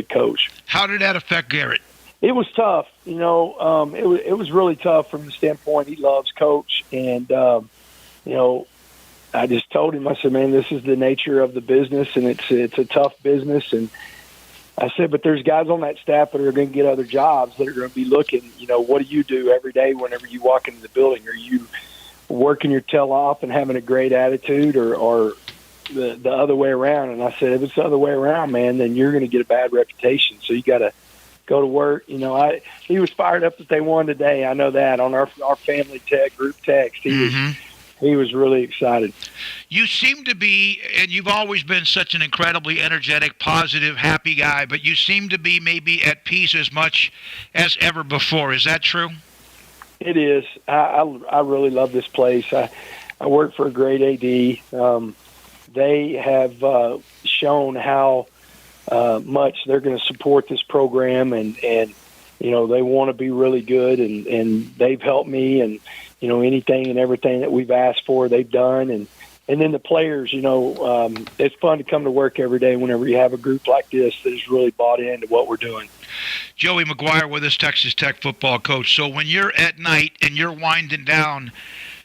coach. How did that affect Garrett? It was tough. It was really tough from the standpoint he loves Coach, and I just told him, I said, "Man, this is the nature of the business, and it's a tough business." And I said, but there's guys on that staff that are going to get other jobs that are going to be looking, what do you do every day whenever you walk into the building? Are you working your tail off and having a great attitude, or the other way around? And I said, if it's the other way around, man, then you're going to get a bad reputation. So you got to go to work. He was fired up that they won today. I know that on our family group text. He was really excited. You seem to be, and you've always been such an incredibly energetic, positive, happy guy, but you seem to be maybe at peace as much as ever before. Is that true? It is. I really love this place. I work for a great AD. They have shown how much they're going to support this program, and they want to be really good, and they've helped me, and anything and everything that we've asked for, they've done. And then the players, it's fun to come to work every day whenever you have a group like this that is really bought into what we're doing. Joey Maguire with us, Texas Tech football coach. So when you're at night and you're winding down,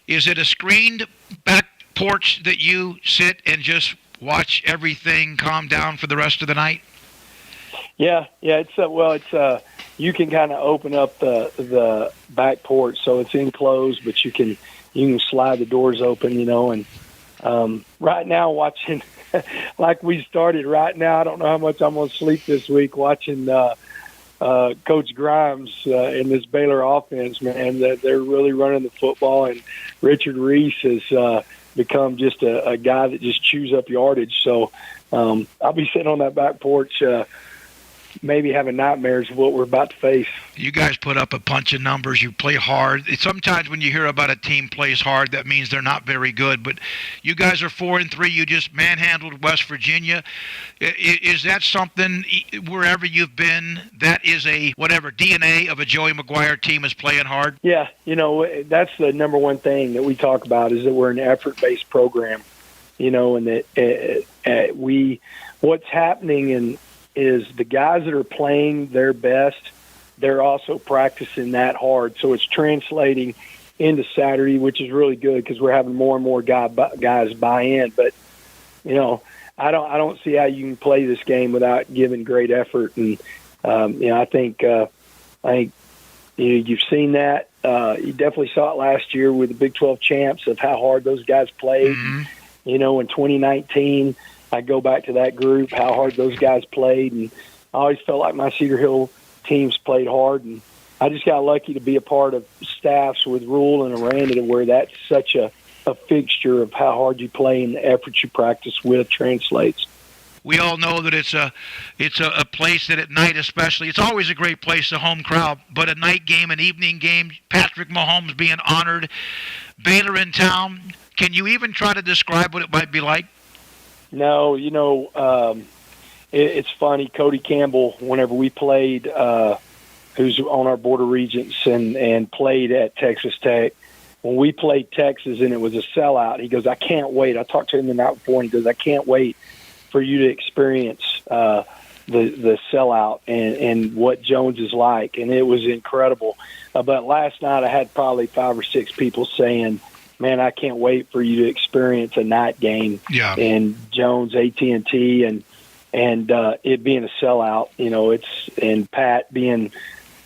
is it a screened back porch that you sit and just watch everything calm down for the rest of the night? Yeah. It's you can kind of open up the back porch, so it's enclosed, but you can slide the doors open, and right now watching, like we started right now. I don't know how much I'm going to sleep this week watching Coach Grimes in this Baylor offense. Man, they're really running the football, and Richard Reese has become just a guy that just chews up yardage. So I'll be sitting on that back porch, maybe having nightmares of what we're about to face. You guys put up a bunch of numbers. You play hard. Sometimes when you hear about a team plays hard, that means they're not very good. But you guys are 4-3. You just manhandled West Virginia. Is that something, wherever you've been, that is a whatever DNA of a Joey Maguire team is playing hard? Yeah, that's the number one thing that we talk about, is that we're an effort-based program, and that what's happening is the guys that are playing their best, they're also practicing that hard. So it's translating into Saturday, which is really good because we're having more and more guys buy in. But, I don't see how you can play this game without giving great effort. And, I think you've seen that. You definitely saw it last year with the Big 12 champs of how hard those guys played. Mm-hmm. In 2019, I go back to that group, how hard those guys played, and I always felt like my Cedar Hill teams played hard, and I just got lucky to be a part of staffs with Rule and Aranda to where that's such a fixture of how hard you play and the effort you practice with translates. We all know that it's a place that at night especially, it's always a great place, the home crowd, but a night game, an evening game, Patrick Mahomes being honored, Baylor in town. Can you even try to describe what it might be like? No, it's funny. Cody Campbell, whenever we played, who's on our Board of Regents and played at Texas Tech, when we played Texas and it was a sellout, he goes, I can't wait. I talked to him the night before, and he goes, I can't wait for you to experience the sellout and what Jones is like. And it was incredible. But last night I had probably 5 or 6 people saying, man, I can't wait for you to experience a night game. Yeah. And Jones, AT&T, and it being a sellout, and Pat being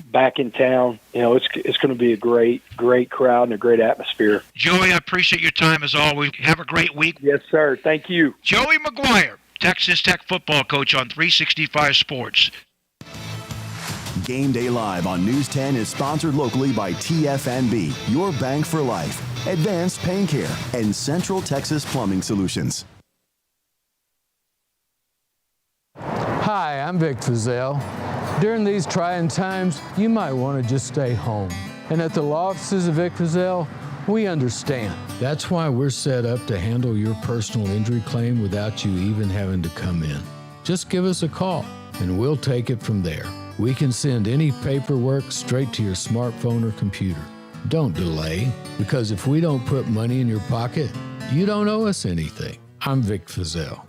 back in town, it's going to be a great crowd and a great atmosphere. Joey, I appreciate your time as always. Have a great week. Yes, sir. Thank you. Joey Maguire, Texas Tech football coach on 365 Sports. Game Day Live on News 10 is sponsored locally by TFNB, your bank for life, Advanced Pain Care, and Central Texas Plumbing Solutions. Hi, I'm Vic Fazell. During these trying times, you might want to just stay home. And at the law offices of Vic Fazell, we understand. That's why we're set up to handle your personal injury claim without you even having to come in. Just give us a call, and we'll take it from there. We can send any paperwork straight to your smartphone or computer. Don't delay, because if we don't put money in your pocket, you don't owe us anything. I'm Vic Fazell.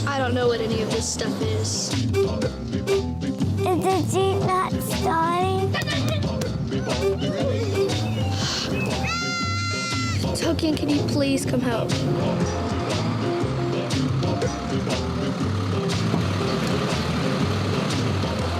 I don't know what any of this stuff is. Is the Jeep not starting? Token, can you please come help?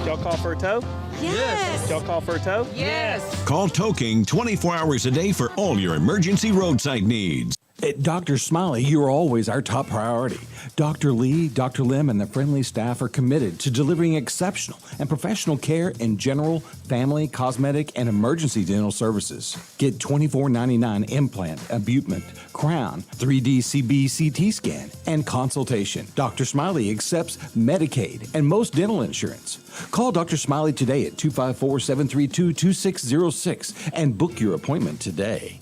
Y'all call for a tow? Yes. Y'all call for a tow? Yes. Call Tow King 24 hours a day for all your emergency roadside needs. At Dr. Smiley, you're always our top priority. Dr. Lee, Dr. Lim, and the friendly staff are committed to delivering exceptional and professional care in general, family, cosmetic, and emergency dental services. Get $24.99 implant, abutment, crown, 3D CB CT scan, and consultation. Dr. Smiley accepts Medicaid and most dental insurance. Call Dr. Smiley today at 254-732-2606 and book your appointment today.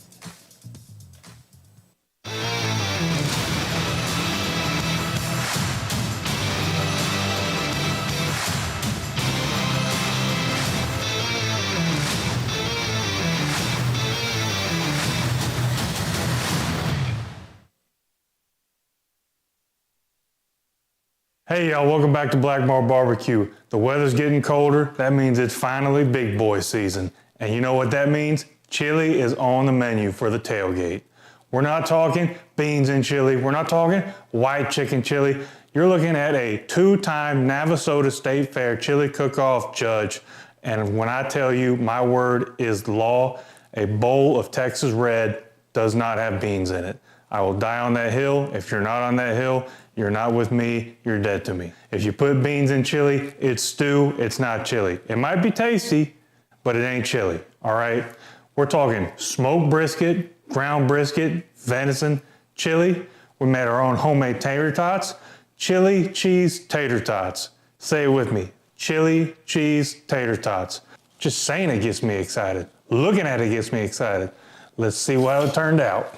Hey y'all, welcome back to Blackmore Barbecue. The weather's getting colder. That means it's finally big boy season. And you know what that means? Chili is on the menu for the tailgate. We're not talking beans and chili. We're not talking white chicken chili. You're looking at a 2-time Navasota State Fair chili cook-off judge. And when I tell you my word is law, a bowl of Texas Red does not have beans in it. I will die on that hill. If you're not on that hill, you're not with me, you're dead to me. If you put beans in chili, it's stew, it's not chili. It might be tasty, but it ain't chili, all right? We're talking smoked brisket, ground brisket, venison, chili. We made our own homemade tater tots, chili, cheese, tater tots. Say it with me, chili, cheese, tater tots. Just saying it gets me excited. Looking at it gets me excited. Let's see how it turned out.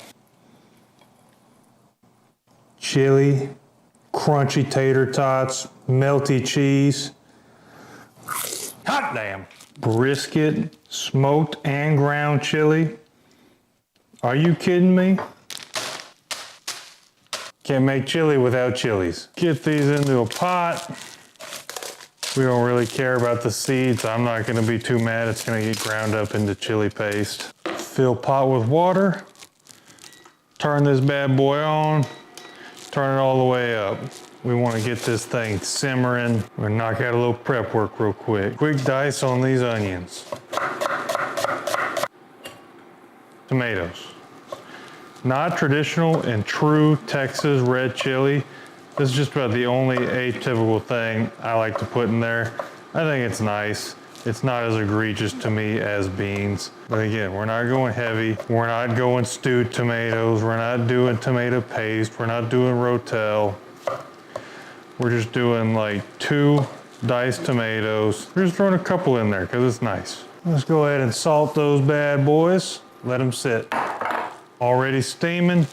Chili, crunchy tater tots, melty cheese. Hot damn. Brisket, smoked and ground chili. Are you kidding me? Can't make chili without chilies. Get these into a pot. We don't really care about the seeds. I'm not gonna be too mad. It's gonna get ground up into chili paste. Fill pot with water. Turn this bad boy on. Turn it all the way up. We want to get this thing simmering. We're gonna knock out a little prep work real quick. Quick dice on these onions. Tomatoes. Not traditional and true Texas red chili. This is just about the only atypical thing I like to put in there. I think it's nice. It's not as egregious to me as beans. But again, we're not going heavy. We're not going stewed tomatoes. We're not doing tomato paste. We're not doing rotel. We're just doing like 2 diced tomatoes. We're just throwing a couple in there because it's nice. Let's go ahead and salt those bad boys. Let them sit. Already steaming.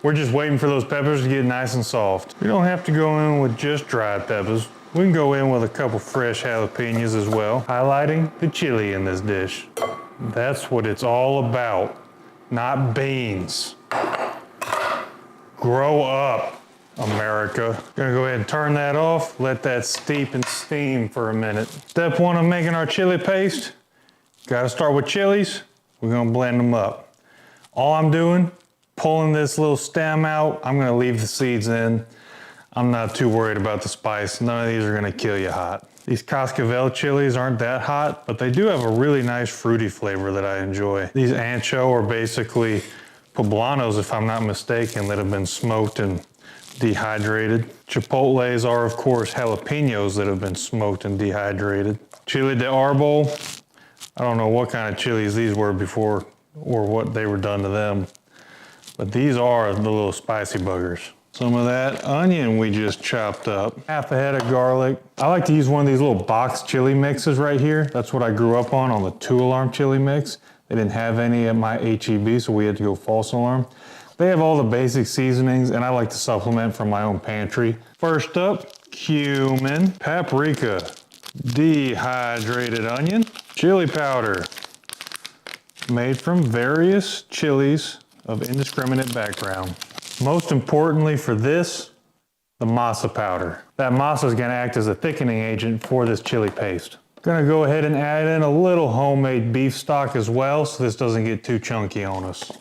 We're just waiting for those peppers to get nice and soft. We don't have to go in with just dried peppers. We can go in with a couple fresh jalapenos as well, highlighting the chili in this dish. That's what it's all about, not beans. Grow up, America. Gonna go ahead and turn that off, let that steep and steam for a minute. Step 1 of making our chili paste. Gotta start with chilies. We're gonna blend them up. All I'm doing, pulling this little stem out. I'm gonna leave the seeds in. I'm not too worried about the spice. None of these are gonna kill you hot. These Cascabel chilies aren't that hot, but they do have a really nice fruity flavor that I enjoy. These ancho are basically poblanos, if I'm not mistaken, that have been smoked and dehydrated. Chipotles are, of course, jalapenos that have been smoked and dehydrated. Chile de arbol. I don't know what kind of chilies these were before or what they were done to them, but these are the little spicy buggers. Some of that onion we just chopped up. Half a head of garlic. I like to use one of these little box chili mixes right here. That's what I grew up on the 2-alarm chili mix. They didn't have any at my HEB, so we had to go false alarm. They have all the basic seasonings, and I like to supplement from my own pantry. First up, cumin, paprika, dehydrated onion, chili powder, made from various chilies of indiscriminate background. Most importantly for this, the masa powder. That masa is gonna act as a thickening agent for this chili paste. Gonna go ahead and add in a little homemade beef stock as well, so this doesn't get too chunky on us.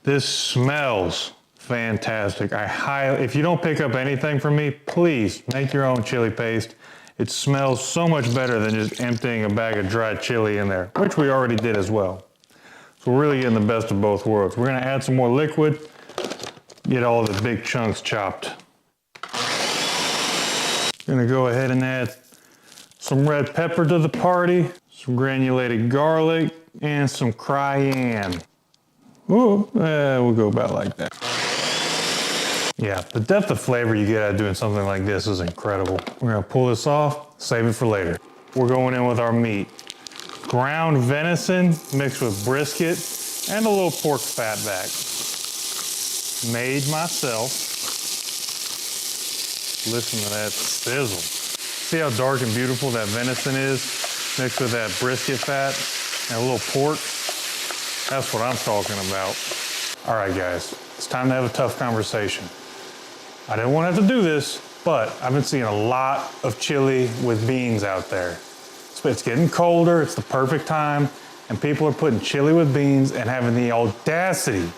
This smells fantastic. If you don't pick up anything from me, please make your own chili paste. It smells so much better than just emptying a bag of dried chili in there, which we already did as well. So we're really getting the best of both worlds. We're gonna add some more liquid, get all the big chunks chopped. Gonna go ahead and add some red pepper to the party, some granulated garlic, and some cayenne. Ooh, we'll go about like that. Yeah, the depth of flavor you get out of doing something like this is incredible. We're gonna pull this off, save it for later. We're going in with our meat. Ground venison mixed with brisket and a little pork fat back. Made myself. Listen to that sizzle. See how dark and beautiful that venison is mixed with that brisket fat and a little pork? That's what I'm talking about. All right, guys, It's time to have a tough conversation. I didn't want to have to do this, but I've been seeing a lot of chili with beans out there. It's getting colder, it's the perfect time, and people are putting chili with beans and having the audacity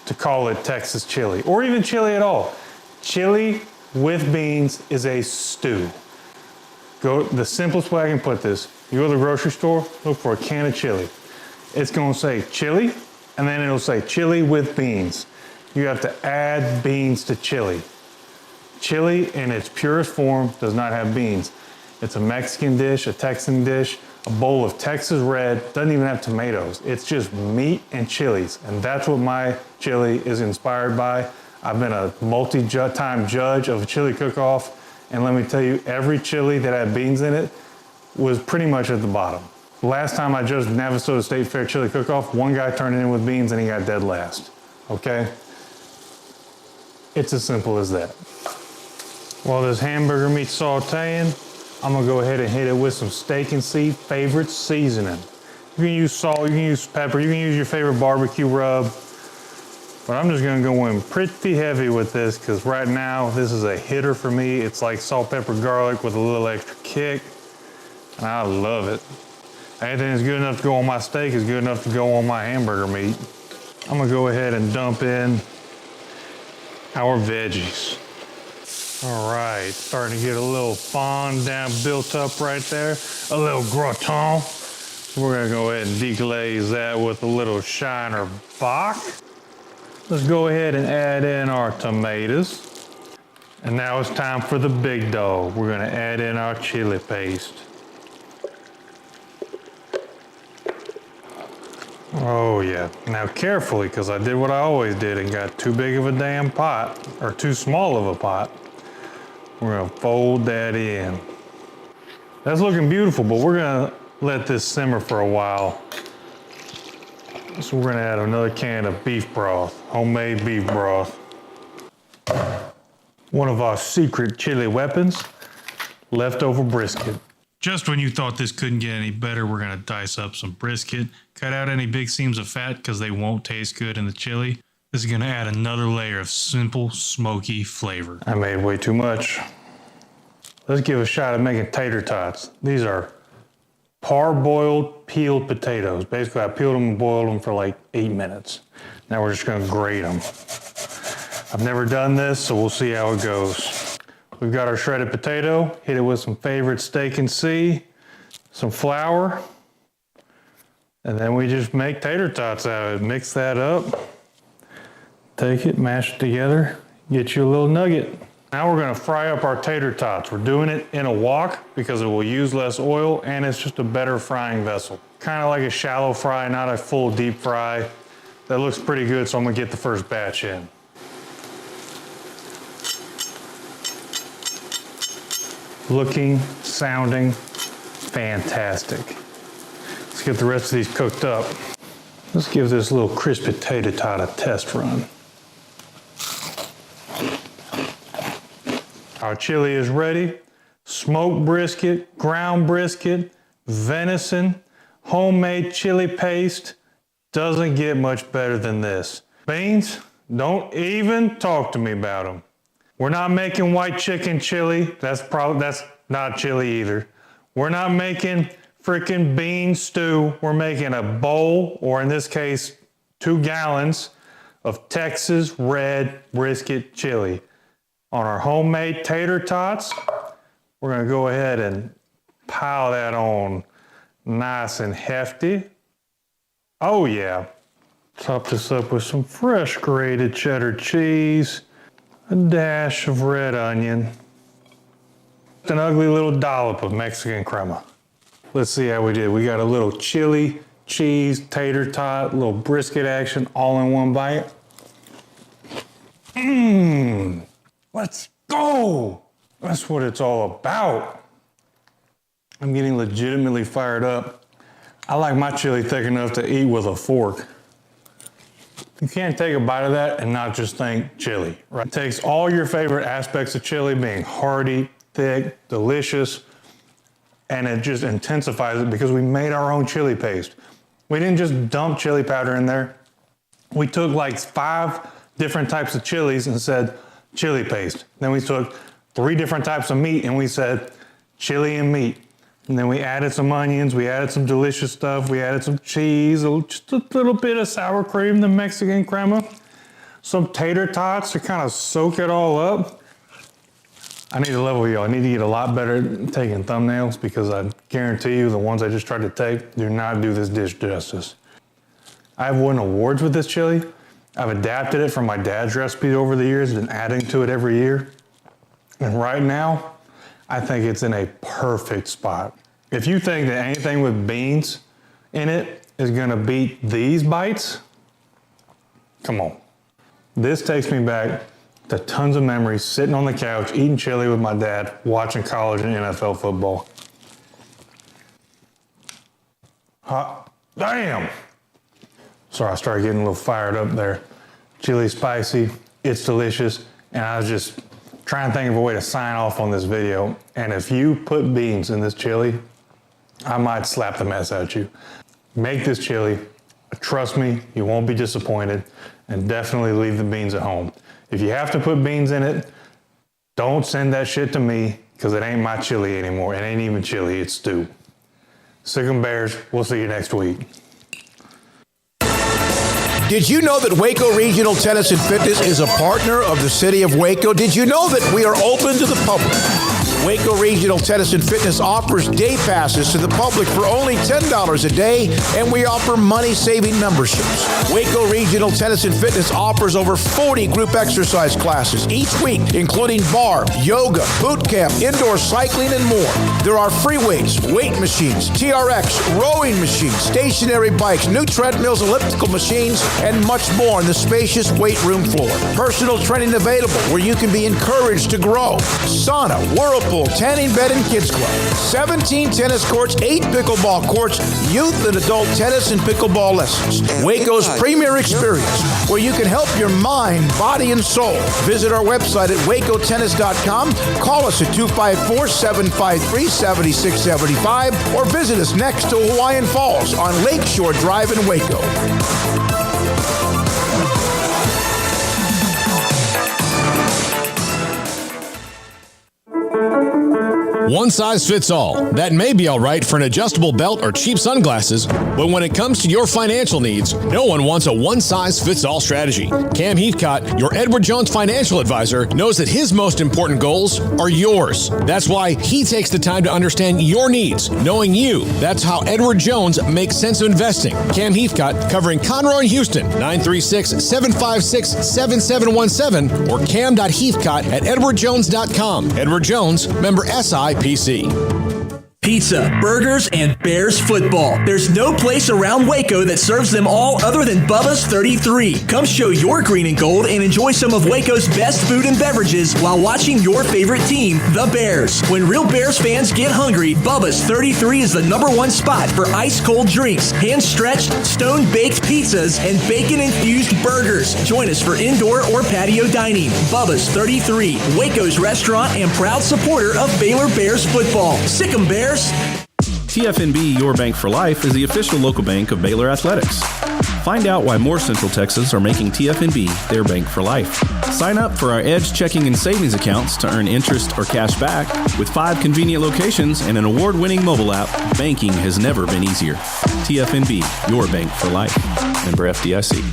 to call it Texas chili, or even chili at all. Chili with beans is a stew. The simplest way I can put this, you go to the grocery store, look for a can of chili. It's gonna say chili, and then it'll say chili with beans. You have to add beans to chili. Chili in its purest form does not have beans. It's a Mexican dish, a Texan dish, a bowl of Texas red, doesn't even have tomatoes. It's just meat and chilies, and that's what my chili is inspired by. I've been a multi-time judge of a chili cook-off, and let me tell you, every chili that had beans in it was pretty much at the bottom. Last time I judged Navasota State Fair chili cook-off, one guy turned it in with beans and he got dead last, okay? It's as simple as that. While this hamburger meat's sauteing, I'm gonna go ahead and hit it with some Steak and Seed favorite seasoning. You can use salt, you can use pepper, you can use your favorite barbecue rub, but I'm just gonna go in pretty heavy with this because right now this is a hitter for me. It's like salt, pepper, garlic with a little extra kick, and I love it. Anything that's good enough to go on my steak is good enough to go on my hamburger meat. I'm gonna go ahead and dump in our veggies. All right, starting to get a little fond down built up right there, a little gratin. We're gonna go ahead and deglaze that with a little Shiner Bock. Let's go ahead and add in our tomatoes. And now it's time for the big dog. We're gonna add in our chili paste. Oh yeah, now carefully, because I did what I always did and got too big of a damn pot, or too small of a pot. We're gonna fold that in. That's looking beautiful, but we're gonna let this simmer for a while. So we're gonna add another can of beef broth, homemade beef broth. One of our secret chili weapons, leftover brisket. Just when you thought this couldn't get any better, we're gonna dice up some brisket, cut out any big seams of fat because they won't taste good in the chili. This is gonna add another layer of simple, smoky flavor. I made way too much. Let's give a shot at making tater tots. These are parboiled, peeled potatoes. Basically, I peeled them and boiled them for like 8 minutes. Now we're just gonna grate them. I've never done this, so we'll see how it goes. We've got our shredded potato, hit it with some favorite Steak and See, some flour, and then we just make tater tots out of it. Mix that up. Take it, mash it together, get you a little nugget. Now we're gonna fry up our tater tots. We're doing it in a wok because it will use less oil and it's just a better frying vessel. Kind of like a shallow fry, not a full deep fry. That looks pretty good, so I'm gonna get the first batch in. Looking, sounding fantastic. Let's get the rest of these cooked up. Let's give this little crispy tater tot a test run. Our chili is ready. Smoked brisket, ground brisket, venison, homemade chili paste. Doesn't get much better than this. Beans, don't even talk to me about them. We're not making white chicken chili. That's not chili either. We're not making freaking bean stew. We're making a bowl, or in this case, 2 gallons of Texas red brisket chili. On our homemade tater tots, we're gonna go ahead and pile that on nice and hefty. Oh yeah. Top this up with some fresh grated cheddar cheese, a dash of red onion, an ugly little dollop of Mexican crema. Let's see how we did. We got a little chili, cheese, tater tot, little brisket action all in one bite. Let's go. That's what it's all about. I'm getting legitimately fired up. I like my chili thick enough to eat with a fork. You can't take a bite of that and not just think chili, right? It takes all your favorite aspects of chili, being hearty, thick, delicious, and it just intensifies it because we made our own chili paste. We didn't just dump chili powder in there. We took like 5 different types of chilies and said chili paste. Then we took 3 different types of meat and we said chili and meat. And then we added some onions, we added some delicious stuff, we added some cheese, just a little bit of sour cream, the Mexican crema, some tater tots to kind of soak it all up. I need to level you. I need to get a lot better at taking thumbnails because I guarantee you the ones I just tried to take do not do this dish justice. I've won awards with this chili. I've adapted it from my dad's recipe over the years and adding to it every year. And right now, I think it's in a perfect spot. If you think that anything with beans in it is gonna beat these bites, come on. This takes me back to tons of memories sitting on the couch, eating chili with my dad, watching college and NFL football. Hot damn! Sorry, I started getting a little fired up there. Chili spicy, it's delicious, and I was just trying to think of a way to sign off on this video. And if you put beans in this chili, I might slap the mess out you. Make this chili. Trust me, you won't be disappointed, and definitely leave the beans at home. If you have to put beans in it, don't send that shit to me because it ain't my chili anymore. It ain't even chili, it's stew. Sick 'em Bears, we'll see you next week. Did you know that Waco Regional Tennis and Fitness is a partner of the City of Waco? Did you know that we are open to the public? Waco Regional Tennis and Fitness offers day passes to the public for only $10 a day, and we offer money-saving memberships. Waco Regional Tennis and Fitness offers over 40 group exercise classes each week, including bar, yoga, boot camp, indoor cycling, and more. There are free weights, weight machines, TRX, rowing machines, stationary bikes, new treadmills, elliptical machines, and much more on the spacious weight room floor. Personal training available where you can be encouraged to grow. Sauna, whirlpool, tanning bed, and kids club. 17 tennis courts, 8 pickleball courts, youth and adult tennis and pickleball lessons. Waco's premier experience where you can help your mind, body, and soul. Visit our website at wacotennis.com. Call us at 254-753-7675 or visit us next to Hawaiian Falls on Lakeshore Drive in Waco. One size fits all. That may be all right for an adjustable belt or cheap sunglasses, but when it comes to your financial needs, no one wants a one-size-fits-all strategy. Cam Heathcott, your Edward Jones financial advisor, knows that his most important goals are yours. That's why he takes the time to understand your needs, knowing you. That's how Edward Jones makes sense of investing. Cam Heathcott, covering Conroe and Houston, 936-756-7717 or cam.heathcott@edwardjones.com. Edward Jones, member SIPC. Pizza, burgers, and Bears football. There's no place around Waco that serves them all other than Bubba's 33. Come show your green and gold and enjoy some of Waco's best food and beverages while watching your favorite team, the Bears. When real Bears fans get hungry, Bubba's 33 is the #1 spot for ice-cold drinks, hand-stretched, stone-baked pizzas, and bacon-infused burgers. Join us for indoor or patio dining. Bubba's 33, Waco's restaurant and proud supporter of Baylor Bears football. Sick 'em Bears. TFNB Your Bank for Life is the official local bank of Baylor Athletics. Find out why more Central Texans are making TFNB their bank for life. Sign up for our Edge checking and savings accounts to earn interest or cash back. With 5 convenient locations and an award-winning mobile app, banking has never been easier. TFNB Your Bank for Life. Member FDIC.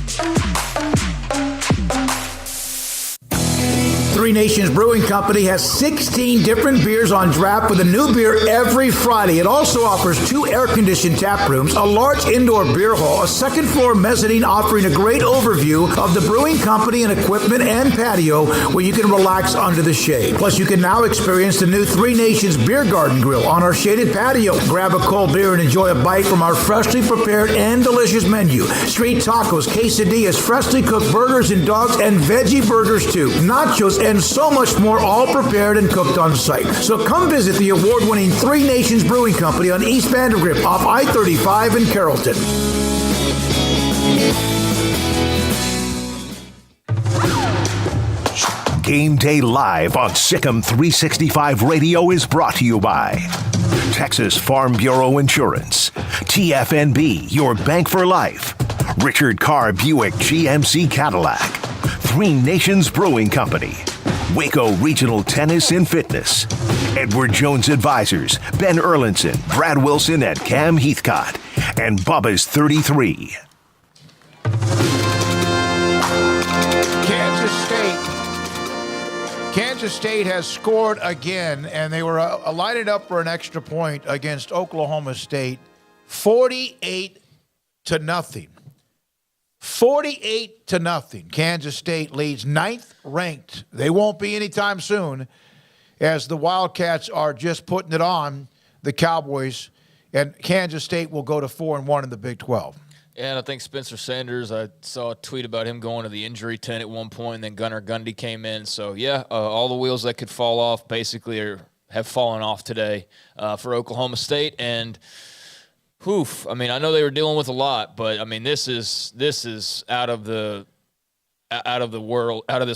Three Nations Brewing Company has 16 different beers on draft with a new beer every Friday. It also offers 2 air-conditioned tap rooms, a large indoor beer hall, a second-floor mezzanine offering a great overview of the brewing company and equipment and patio where you can relax under the shade. Plus, you can now experience the new Three Nations Beer Garden Grill on our shaded patio. Grab a cold beer and enjoy a bite from our freshly prepared and delicious menu. Street tacos, quesadillas, freshly cooked burgers and dogs, and veggie burgers too. Nachos and so much more, all prepared and cooked on site. So come visit the award-winning Three Nations Brewing Company on East Vandergrift off I-35 in Carrollton. Game Day Live on Sikkim 365 Radio is brought to you by Texas Farm Bureau Insurance, TFNB, your bank for life, Richard Carr Buick GMC Cadillac, Green Nations Brewing Company, Waco Regional Tennis and Fitness, Edward Jones Advisors, Ben Erlinson, Brad Wilson, and Cam Heathcott, and Bubba's 33. Kansas State has scored again, and they were lining up for an extra point against Oklahoma State, 48-0. 48-0. Kansas State leads, 9th ranked. They won't be anytime soon, as the Wildcats are just putting it on the Cowboys, and Kansas State will go to 4-1 in the Big 12. Yeah, and I think Spencer Sanders, I saw a tweet about him going to the injury tent at one point, and then Gunnar Gundy came in. So, yeah, all the wheels that could fall off basically have fallen off today for Oklahoma State. And, I mean, I know they were dealing with a lot, but, I mean, this is out of this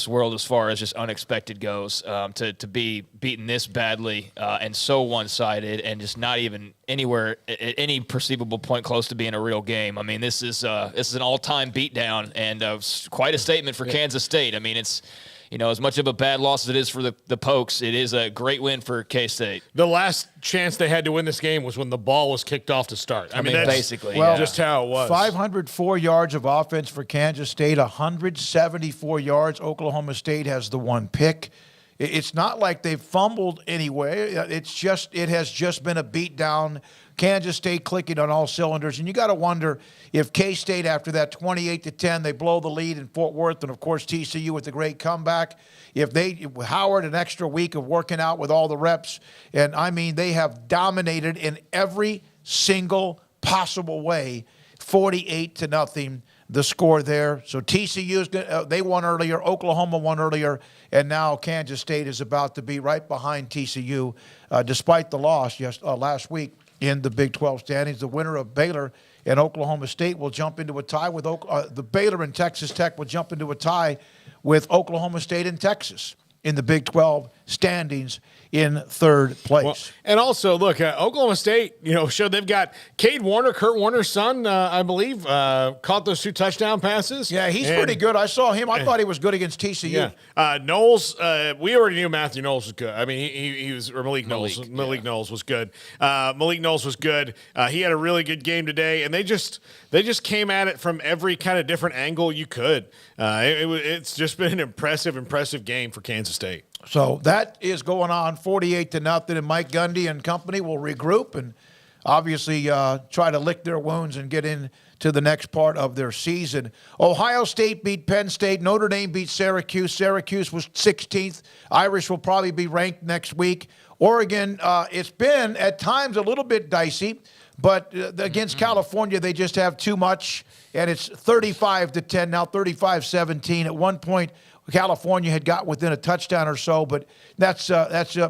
world as far as just unexpected goes, to be beaten this badly and so one-sided and just not even anywhere at any perceivable point close to being a real game. I mean, this is an all-time beatdown and quite a statement for Kansas State. I mean, it's, as much of a bad loss as it is for the Pokes, it is a great win for K-State. The last chance they had to win this game was when the ball was kicked off to start. I mean that's basically just how it was. 504 yards of offense for Kansas State, 174 yards. Oklahoma State has the one pick. It's not like they've fumbled anyway. It has just been a beatdown. Kansas State clicking on all cylinders. And you got to wonder if K-State, after that 28-10, they blow the lead in Fort Worth, and, of course, TCU with the great comeback. If Howard, an extra week of working out with all the reps, and, I mean, they have dominated in every single possible way, 48-0, the score there. So TCU, they won earlier, Oklahoma won earlier, and now Kansas State is about to be right behind TCU, despite the loss last week in the Big 12 standings. The winner of Baylor and Oklahoma State will jump into a tie with the Baylor and Texas Tech will jump into a tie with Oklahoma State and Texas in the Big 12 standings in third place. Well, and also, look, Oklahoma State, showed they've got Cade Warner, Kurt Warner's son, I believe, caught those 2 touchdown passes. Yeah, he's pretty good. I saw him. I thought he was good against TCU. Yeah. Knowles, we already knew Matthew Knowles was good. I mean, he was, or Malik Knowles. Malik Knowles was good. Malik Knowles was good. He had a really good game today, and they just came at it from every kind of different angle you could. It's just been an impressive game for Kansas State. So that is going on 48-0, and Mike Gundy and company will regroup and obviously try to lick their wounds and get into the next part of their season. Ohio State beat Penn State. Notre Dame beat Syracuse. Syracuse was 16th. Irish will probably be ranked next week. Oregon, it's been at times a little bit dicey, but against California, they just have too much, and it's 35-10, now 35-17. At one point, California had got within a touchdown or so, but that's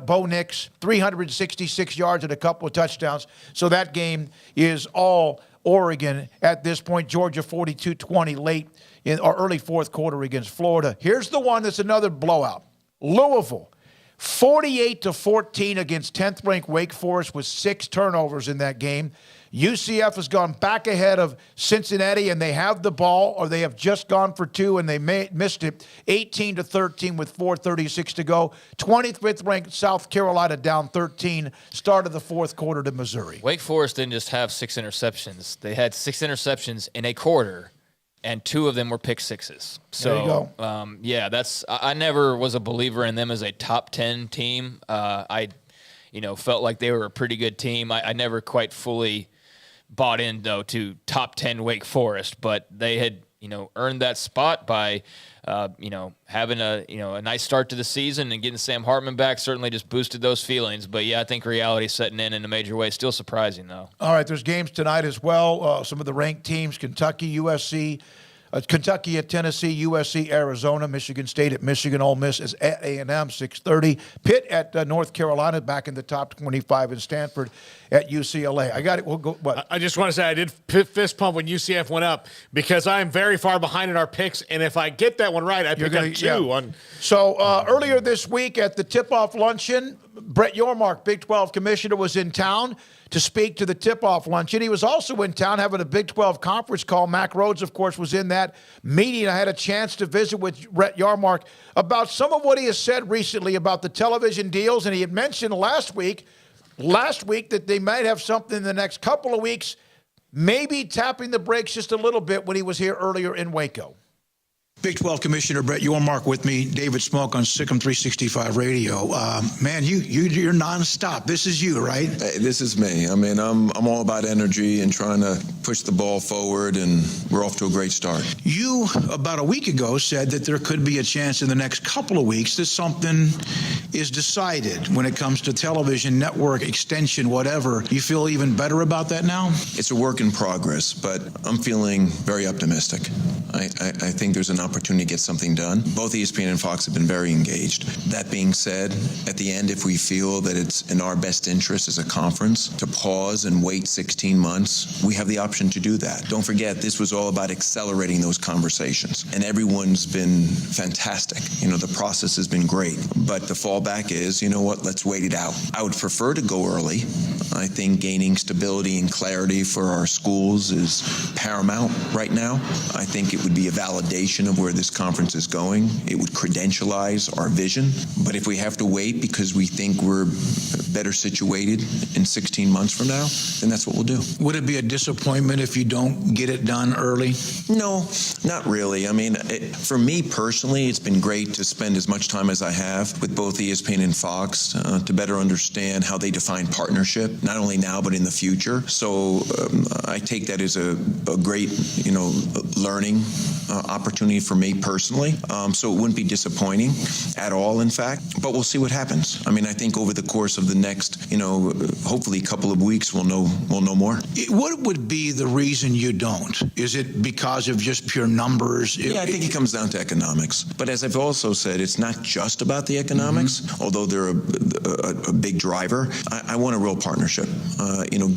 Bo Nix, 366 yards and a couple of touchdowns. So that game is all Oregon at this point. Georgia 42-20 late in or early fourth quarter against Florida. Here's the one that's another blowout. Louisville, 48-14 against 10th ranked Wake Forest with 6 turnovers in that game. UCF has gone back ahead of Cincinnati, and they have the ball, or they have just gone for 2, and they missed it, 18-13 with 4:36 to go. 25th ranked South Carolina down 13, start of the fourth quarter to Missouri. Wake Forest didn't just have 6 interceptions. They had 6 interceptions in a quarter, and 2 of them were pick sixes. So, there you go. I never was a believer in them as a top 10 team. I felt like they were a pretty good team. I never quite fully bought in, though, to top 10 Wake Forest, but they had, earned that spot by, having a nice start to the season, and getting Sam Hartman back certainly just boosted those feelings. But, yeah, I think reality's setting in a major way. Still surprising, though. All right, there's games tonight as well. Some of the ranked teams, Kentucky, USC, Kentucky at Tennessee, USC, Arizona, Michigan State at Michigan, Ole Miss is at A&M, 6:30. Pitt at North Carolina, back in the top 25, and Stanford at UCLA. I got it. We'll go. What? I just want to say I did fist pump when UCF went up, because I'm very far behind in our picks, and if I get that one right, I pick up 2 on. So earlier this week at the tip-off luncheon, Brett Yormark, Big 12 commissioner, was in town to speak to the tip-off luncheon. He was also in town having a Big 12 conference call. Mack Rhoades, of course, was in that meeting. I had a chance to visit with Brett Yormark about some of what he has said recently about the television deals, and he had mentioned last week that they might have something in the next couple of weeks, maybe tapping the brakes just a little bit when he was here earlier in Waco. Big 12 Commissioner Brett Yormark with me, David Smoak on Sikkim 365 Radio. Man, you're nonstop. This is you, right? Hey, this is me. I mean, I'm all about energy and trying to push the ball forward, and we're off to a great start. You, about a week ago, said that there could be a chance in the next couple of weeks that something is decided when it comes to television, network, extension, whatever. You feel even better about that now? It's a work in progress, but I'm feeling very optimistic. I think there's an opportunity to get something done. Both ESPN and Fox have been very engaged. That being said, at the end, if we feel that it's in our best interest as a conference to pause and wait 16 months, we have the option to do that. Don't forget, this was all about accelerating those conversations, and everyone's been fantastic. You know, the process has been great, but the fallback is, you know what, let's wait it out. I would prefer to go early. I think gaining stability and clarity for our schools is paramount right now. I think it would be a validation of where this conference is going. It would credentialize our vision. But if we have to wait because we think we're better situated in 16 months from now, then that's what we'll do. Would it be a disappointment if you don't get it done early? No, not really. I mean, for me personally, it's been great to spend as much time as I have with both ESPN and Fox to better understand how they define partnership, not only now but in the future. So I take that as a great, learning opportunity for me personally. So it wouldn't be disappointing at all, in fact. But we'll see what happens. I mean, I think over the course of the next, hopefully a couple of weeks, we'll know more. What would be the reason you don't? Is it because of just pure numbers? Yeah, I think it comes down to economics. But as I've also said, it's not just about the economics, although they're a big driver. I want a real partnership.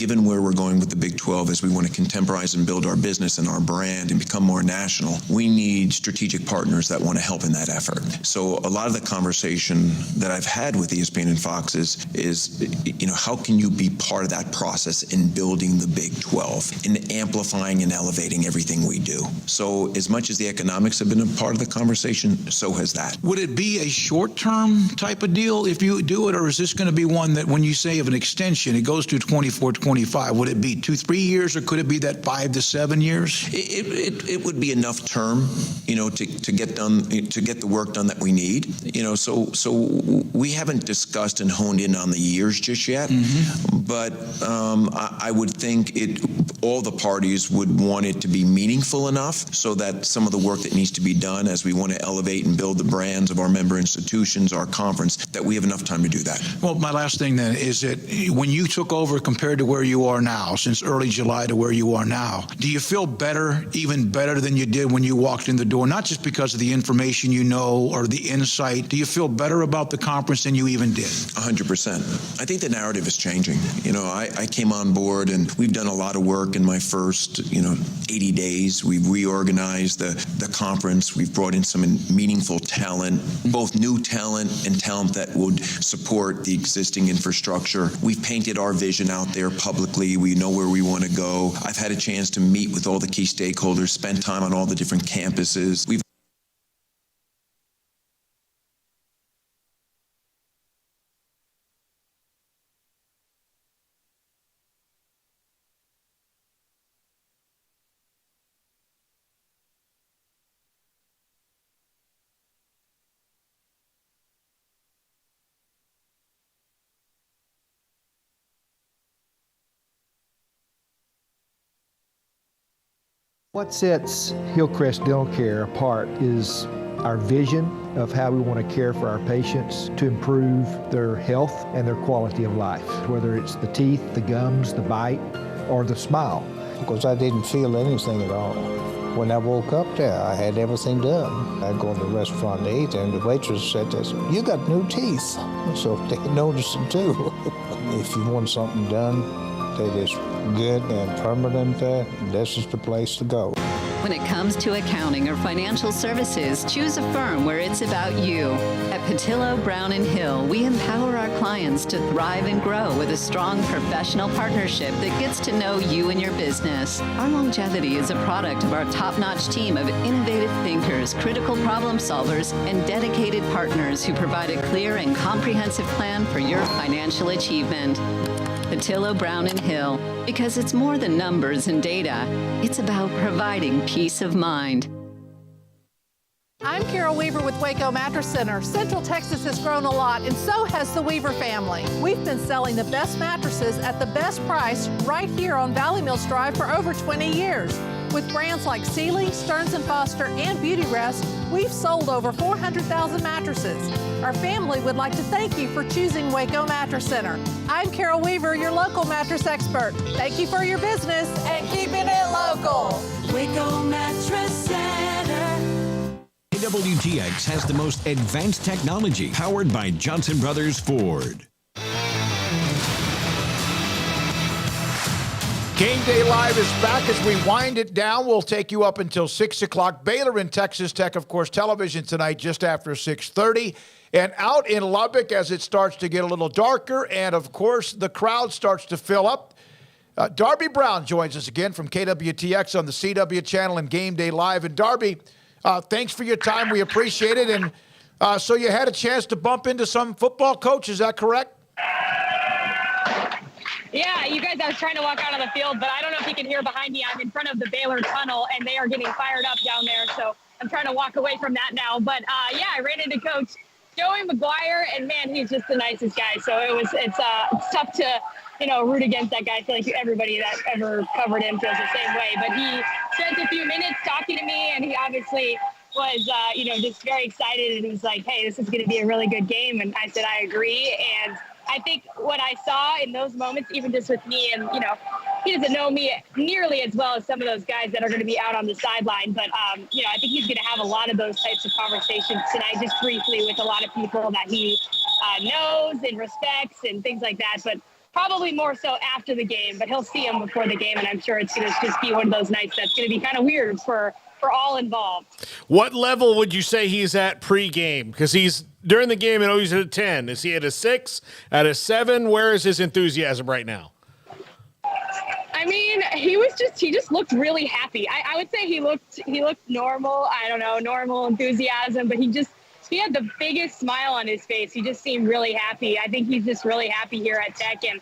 Given where we're going with the Big 12, as we want to contemporize and build our business and our brand and become more national, we need strategic partners that want to help in that effort. So a lot of the conversation that I've had with ESPN and Fox is how can you be part of that process in building the Big 12, in amplifying and elevating everything we do. So as much as the economics have been a part of the conversation, so has that. Would it be a short-term type of deal if you do it, or is this going to be one that when you say of an extension, it goes to 24-25? Would it be 2-3 years, or could it be that 5 to 7 years? It would be enough term, to get done, to get the work done that we need. So we haven't discussed and honed in on the years just yet, but I would think all the parties would want it to be meaningful enough so that some of the work that needs to be done as we want to elevate and build the brands of our member institutions, our conference, that we have enough time to do that. Well, my last thing then is that when you took over compared to where you are now, since early July to where you are now, do you feel better, even better than you did when you walked in the door? Not just because of the information you know or the insight. Do you feel better about the conference than you even did? 100%. I think the narrative is changing. I came on board and we've done a lot of work in my first, 80 days. We've reorganized the conference. We've brought in some meaningful talent, both new talent and talent that would support the existing infrastructure. We've painted our vision out there publicly. We know where we want to go. I've had a chance to meet with all the key stakeholders, spend time on all the different campuses. What sets Hillcrest Dental Care apart is our vision of how we want to care for our patients to improve their health and their quality of life, whether it's the teeth, the gums, the bite, or the smile. Because I didn't feel anything at all. When I woke up there, I had everything done. I go to the restaurant to eat, and the waitress said this, "You got new teeth." So they noticed it too. If you want something done that is good and permanent, this is the place to go. When it comes to accounting or financial services, choose a firm where it's about you. At Patillo, Brown & Hill, we empower our clients to thrive and grow with a strong professional partnership that gets to know you and your business. Our longevity is a product of our top-notch team of innovative thinkers, critical problem solvers, and dedicated partners who provide a clear and comprehensive plan for your financial achievement. Patillo, Brown & Hill, because it's more than numbers and data. It's about providing peace of mind. I'm Carol Weaver with Waco Mattress Center. Central Texas has grown a lot, and so has the Weaver family. We've been selling the best mattresses at the best price right here on Valley Mills Drive for over 20 years. With brands like Sealy, Stearns & Foster, and Beauty Rest, we've sold over 400,000 mattresses. Our family would like to thank you for choosing Waco Mattress Center. I'm Carol Weaver, your local mattress expert. Thank you for your business and keeping it local. Waco Mattress Center. WTX has the most advanced technology powered by Johnson Brothers Ford. Game Day Live is back. As we wind it down, we'll take you up until 6 o'clock. Baylor and Texas Tech, of course, television tonight just after 6:30. And out in Lubbock as it starts to get a little darker and, of course, the crowd starts to fill up. Darby Brown joins us again from KWTX on the CW channel and Game Day Live. And Darby, thanks for your time. We appreciate it. And so you had a chance to bump into some football coach. Is that correct? Yeah, you guys, I was trying to walk out on the field, but I don't know if you can hear behind me. I'm in front of the Baylor tunnel, and they are getting fired up down there. So I'm trying to walk away from that now. But, yeah, I ran into Coach Joey Maguire, and, man, he's just the nicest guy. So it's tough to, root against that guy. I feel like everybody that ever covered him feels the same way. But he spent a few minutes talking to me, and he obviously was, just very excited. And he was like, hey, this is going to be a really good game. And I said, I agree. And I think what I saw in those moments, even just with me, and, he doesn't know me nearly as well as some of those guys that are going to be out on the sideline. But, I think he's going to have a lot of those types of conversations tonight, just briefly with a lot of people that he knows and respects and things like that. But probably more so after the game, but he'll see them before the game. And I'm sure it's going to just be one of those nights that's going to be kind of weird for all involved. What level would you say he's at pre-game? Because during the game, he's at a 10. Is he at a 6, at a 7? Where is his enthusiasm right now? I mean, he just looked really happy. I would say he looked normal. I don't know, normal enthusiasm, but he had the biggest smile on his face. He just seemed really happy. I think he's just really happy here at Tech and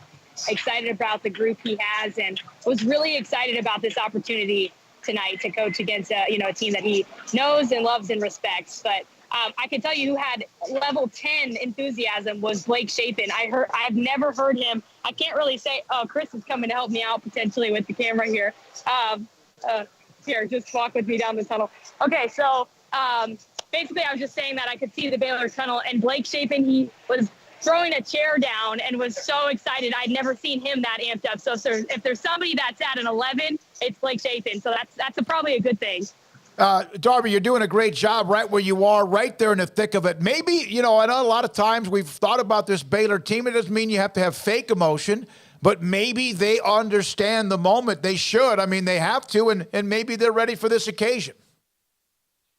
excited about the group he has, and was really excited about this opportunity tonight to coach against a team that he knows and loves and respects. But I can tell you who had level 10 enthusiasm was Blake Shapen. I've never heard him. I can't really say, oh, Chris is coming to help me out potentially with the camera here. Here, just walk with me down the tunnel. Okay, so basically I was just saying that I could see the Baylor tunnel, and Blake Shapen, he was throwing a chair down and was so excited. I'd never seen him that amped up. So if there's somebody that's at an 11, it's Blake Shapen. So that's probably a good thing. Darby, you're doing a great job right where you are, right there in the thick of it. Maybe, I know a lot of times we've thought about this Baylor team. It doesn't mean you have to have fake emotion, but maybe they understand the moment. They should. I mean, they have to, and maybe they're ready for this occasion.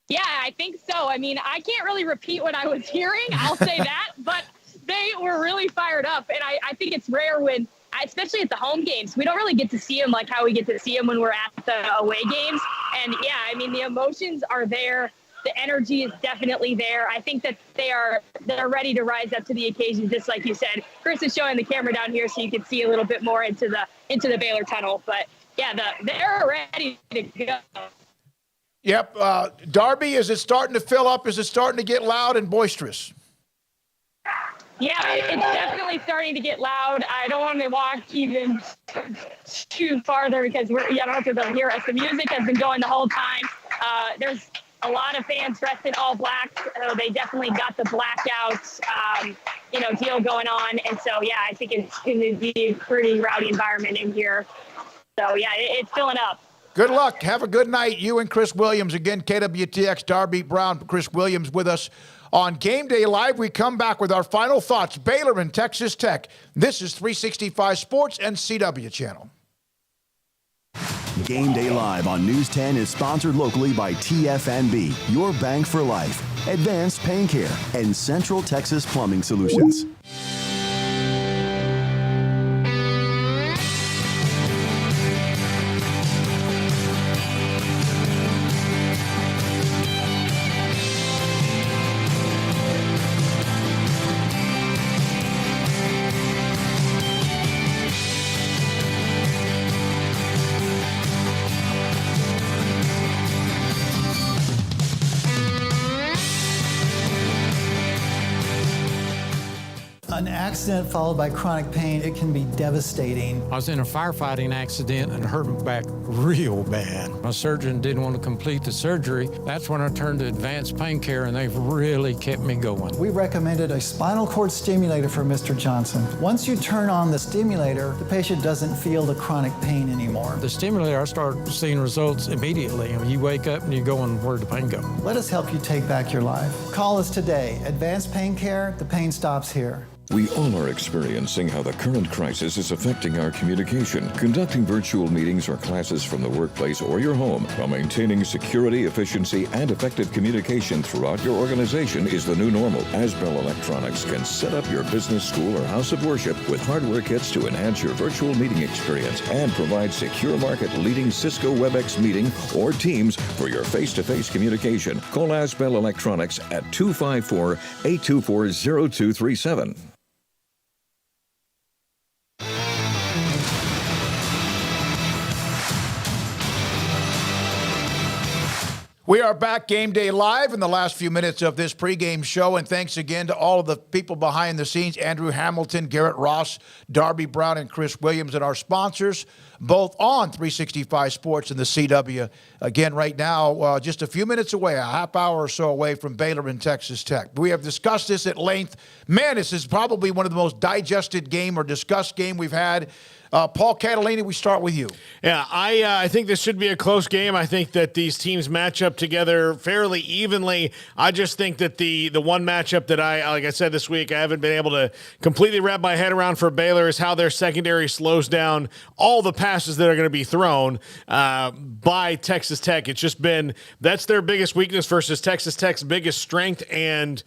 Yeah, I think so. I mean, I can't really repeat what I was hearing. I'll say that, but they were really fired up. And I think it's rare when, especially at the home games, we don't really get to see them like how we get to see them when we're at the away games. And yeah, I mean, the emotions are there. The energy is definitely there. I think that they're ready to rise up to the occasion, just like you said. Chris is showing the camera down here so you can see a little bit more into the Baylor tunnel. But yeah, they're ready to go. Yep. Darby, is it starting to fill up? Is it starting to get loud and boisterous? Yeah, it's definitely starting to get loud. I don't want to walk even too farther because I don't know if you'll be able to hear us. The music has been going the whole time. There's a lot of fans dressed in all black. They definitely got the blackouts, deal going on. And so, yeah, I think it's going to be a pretty rowdy environment in here. So, yeah, it's filling up. Good luck. Have a good night. You and Chris Williams. Again, KWTX, Darby Brown, Chris Williams with us on Game Day Live. We come back with our final thoughts. Baylor and Texas Tech. This is 365 Sports and CW Channel. Game Day Live on News 10 is sponsored locally by TFNB, Your Bank for Life, Advanced Pain Care, and Central Texas Plumbing Solutions. An accident followed by chronic pain, it can be devastating. I was in a firefighting accident and hurt my back real bad. My surgeon didn't want to complete the surgery. That's when I turned to advanced pain care, and they've really kept me going. We recommended a spinal cord stimulator for Mr. Johnson. Once you turn on the stimulator, the patient doesn't feel the chronic pain anymore. The stimulator, I start seeing results immediately. I mean, you wake up and you're going, where'd the pain go? Let us help you take back your life. Call us today. Advanced Pain Care, the pain stops here. We all are experiencing how the current crisis is affecting our communication. Conducting virtual meetings or classes from the workplace or your home while maintaining security, efficiency, and effective communication throughout your organization is the new normal. Asbel Electronics can set up your business, school, or house of worship with hardware kits to enhance your virtual meeting experience and provide secure market-leading Cisco WebEx meeting or Teams for your face-to-face communication. Call Asbel Electronics at 254-824-0237. We are back, Game Day Live, in the last few minutes of this pregame show, and thanks again to all of the people behind the scenes, Andrew Hamilton, Garrett Ross, Darby Brown, and Chris Williams, and our sponsors, both on 365 Sports and the CW. Again, right now, just a few minutes away, a half hour or so away from Baylor and Texas Tech. We have discussed this at length. Man, this is probably one of the most digested game or discussed game we've had. Paul Catalina, we start with you. Yeah, I think this should be a close game. I think that these teams match up together fairly evenly. I just think that the one matchup that like I said this week, I haven't been able to completely wrap my head around for Baylor is how their secondary slows down all the passes that are going to be thrown by Texas Tech. It's just been, that's their biggest weakness versus Texas Tech's biggest strength, and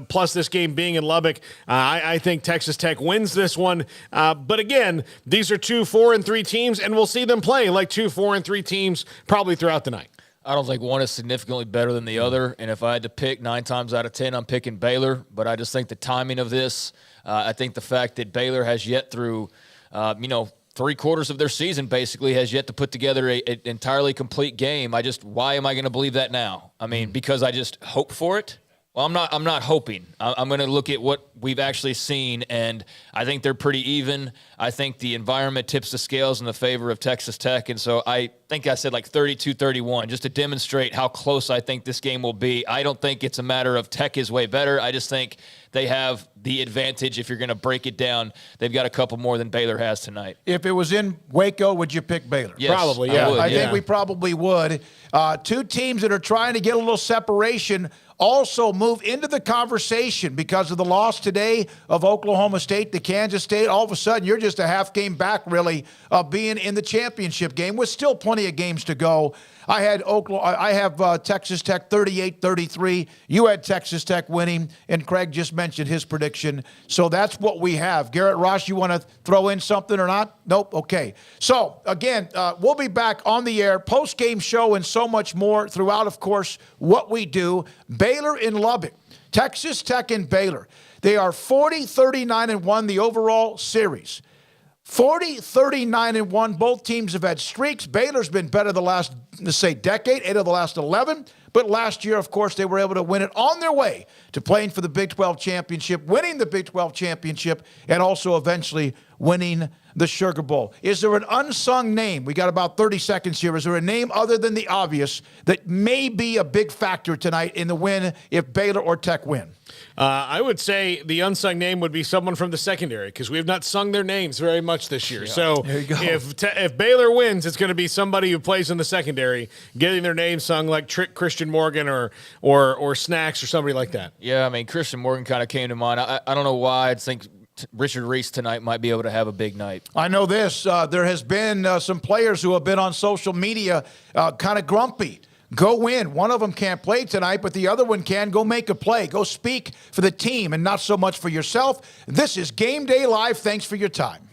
plus this game being in Lubbock, I think Texas Tech wins this one. But again, these are 2 4-3 teams, and we'll see them play like 2 4-3 teams probably throughout the night. I don't think one is significantly better than the other, and if I had to pick 9 times out of 10, I'm picking Baylor. But I just think the timing of this, I think the fact that Baylor has yet through, 3/4 of their season basically has yet to put together an entirely complete game. Why am I going to believe that now? I mean, because I just hope for it. Well, I'm not hoping. I'm going to look at what we've actually seen, and I think they're pretty even. I think the environment tips the scales in the favor of Texas Tech, and so I think I said like 32-31, just to demonstrate how close I think this game will be. I don't think it's a matter of Tech is way better. I just think they have the advantage if you're going to break it down. They've got a couple more than Baylor has tonight. If it was in Waco, would you pick Baylor? Yes, probably, yeah. I think we probably would. Two teams that are trying to get a little separation also move into the conversation because of the loss today of Oklahoma State to Kansas State. All of a sudden, you're just a half game back, really, of being in the championship game with still plenty of games to go. I have Texas Tech 38-33. You had Texas Tech winning, and Craig just mentioned his prediction. So that's what we have. Garrett Ross, you want to throw in something or not? Nope. Okay. So, again, we'll be back on the air, post-game show, and so much more throughout, of course, what we do. Baylor in Lubbock, Texas Tech and Baylor. They are 40-39-1 the overall series. 40-39-1. Both teams have had streaks. Baylor's been better the last, let's say, decade, 8 of the last 11. But last year, of course, they were able to win it on their way to playing for the Big 12 championship, winning the Big 12 championship, and also eventually winning the Sugar Bowl. Is there an unsung name? We got about 30 seconds here. Is there a name other than the obvious that may be a big factor tonight in the win if Baylor or Tech win? I would say the unsung name would be someone from the secondary because we have not sung their names very much this year. Yeah. So if Baylor wins, it's going to be somebody who plays in the secondary getting their name sung, like Christian Morgan or Snacks or somebody like that. Yeah, I mean, Christian Morgan kind of came to mind. I don't know why. I think Richard Reese tonight might be able to have a big night. I know this. There has been some players who have been on social media kind of grumpy. Go win. One of them can't play tonight, but the other one can. Go make a play. Go speak for the team and not so much for yourself. This is Game Day Live. Thanks for your time.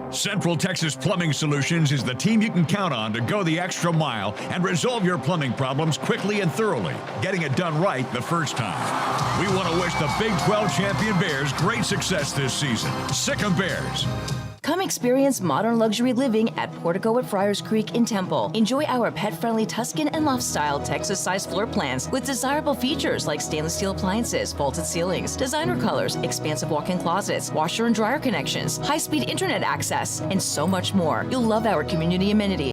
Central Texas Plumbing Solutions is the team you can count on to go the extra mile and resolve your plumbing problems quickly and thoroughly, getting it done right the first time. We want to wish the Big 12 champion Bears great success this season. Sick 'em Bears. Come experience modern luxury living at Portico at Friars Creek in Temple. Enjoy our pet-friendly Tuscan and loft-style Texas-sized floor plans with desirable features like stainless steel appliances, vaulted ceilings, designer colors, expansive walk-in closets, washer and dryer connections, high-speed internet access, and so much more. You'll love our community amenities.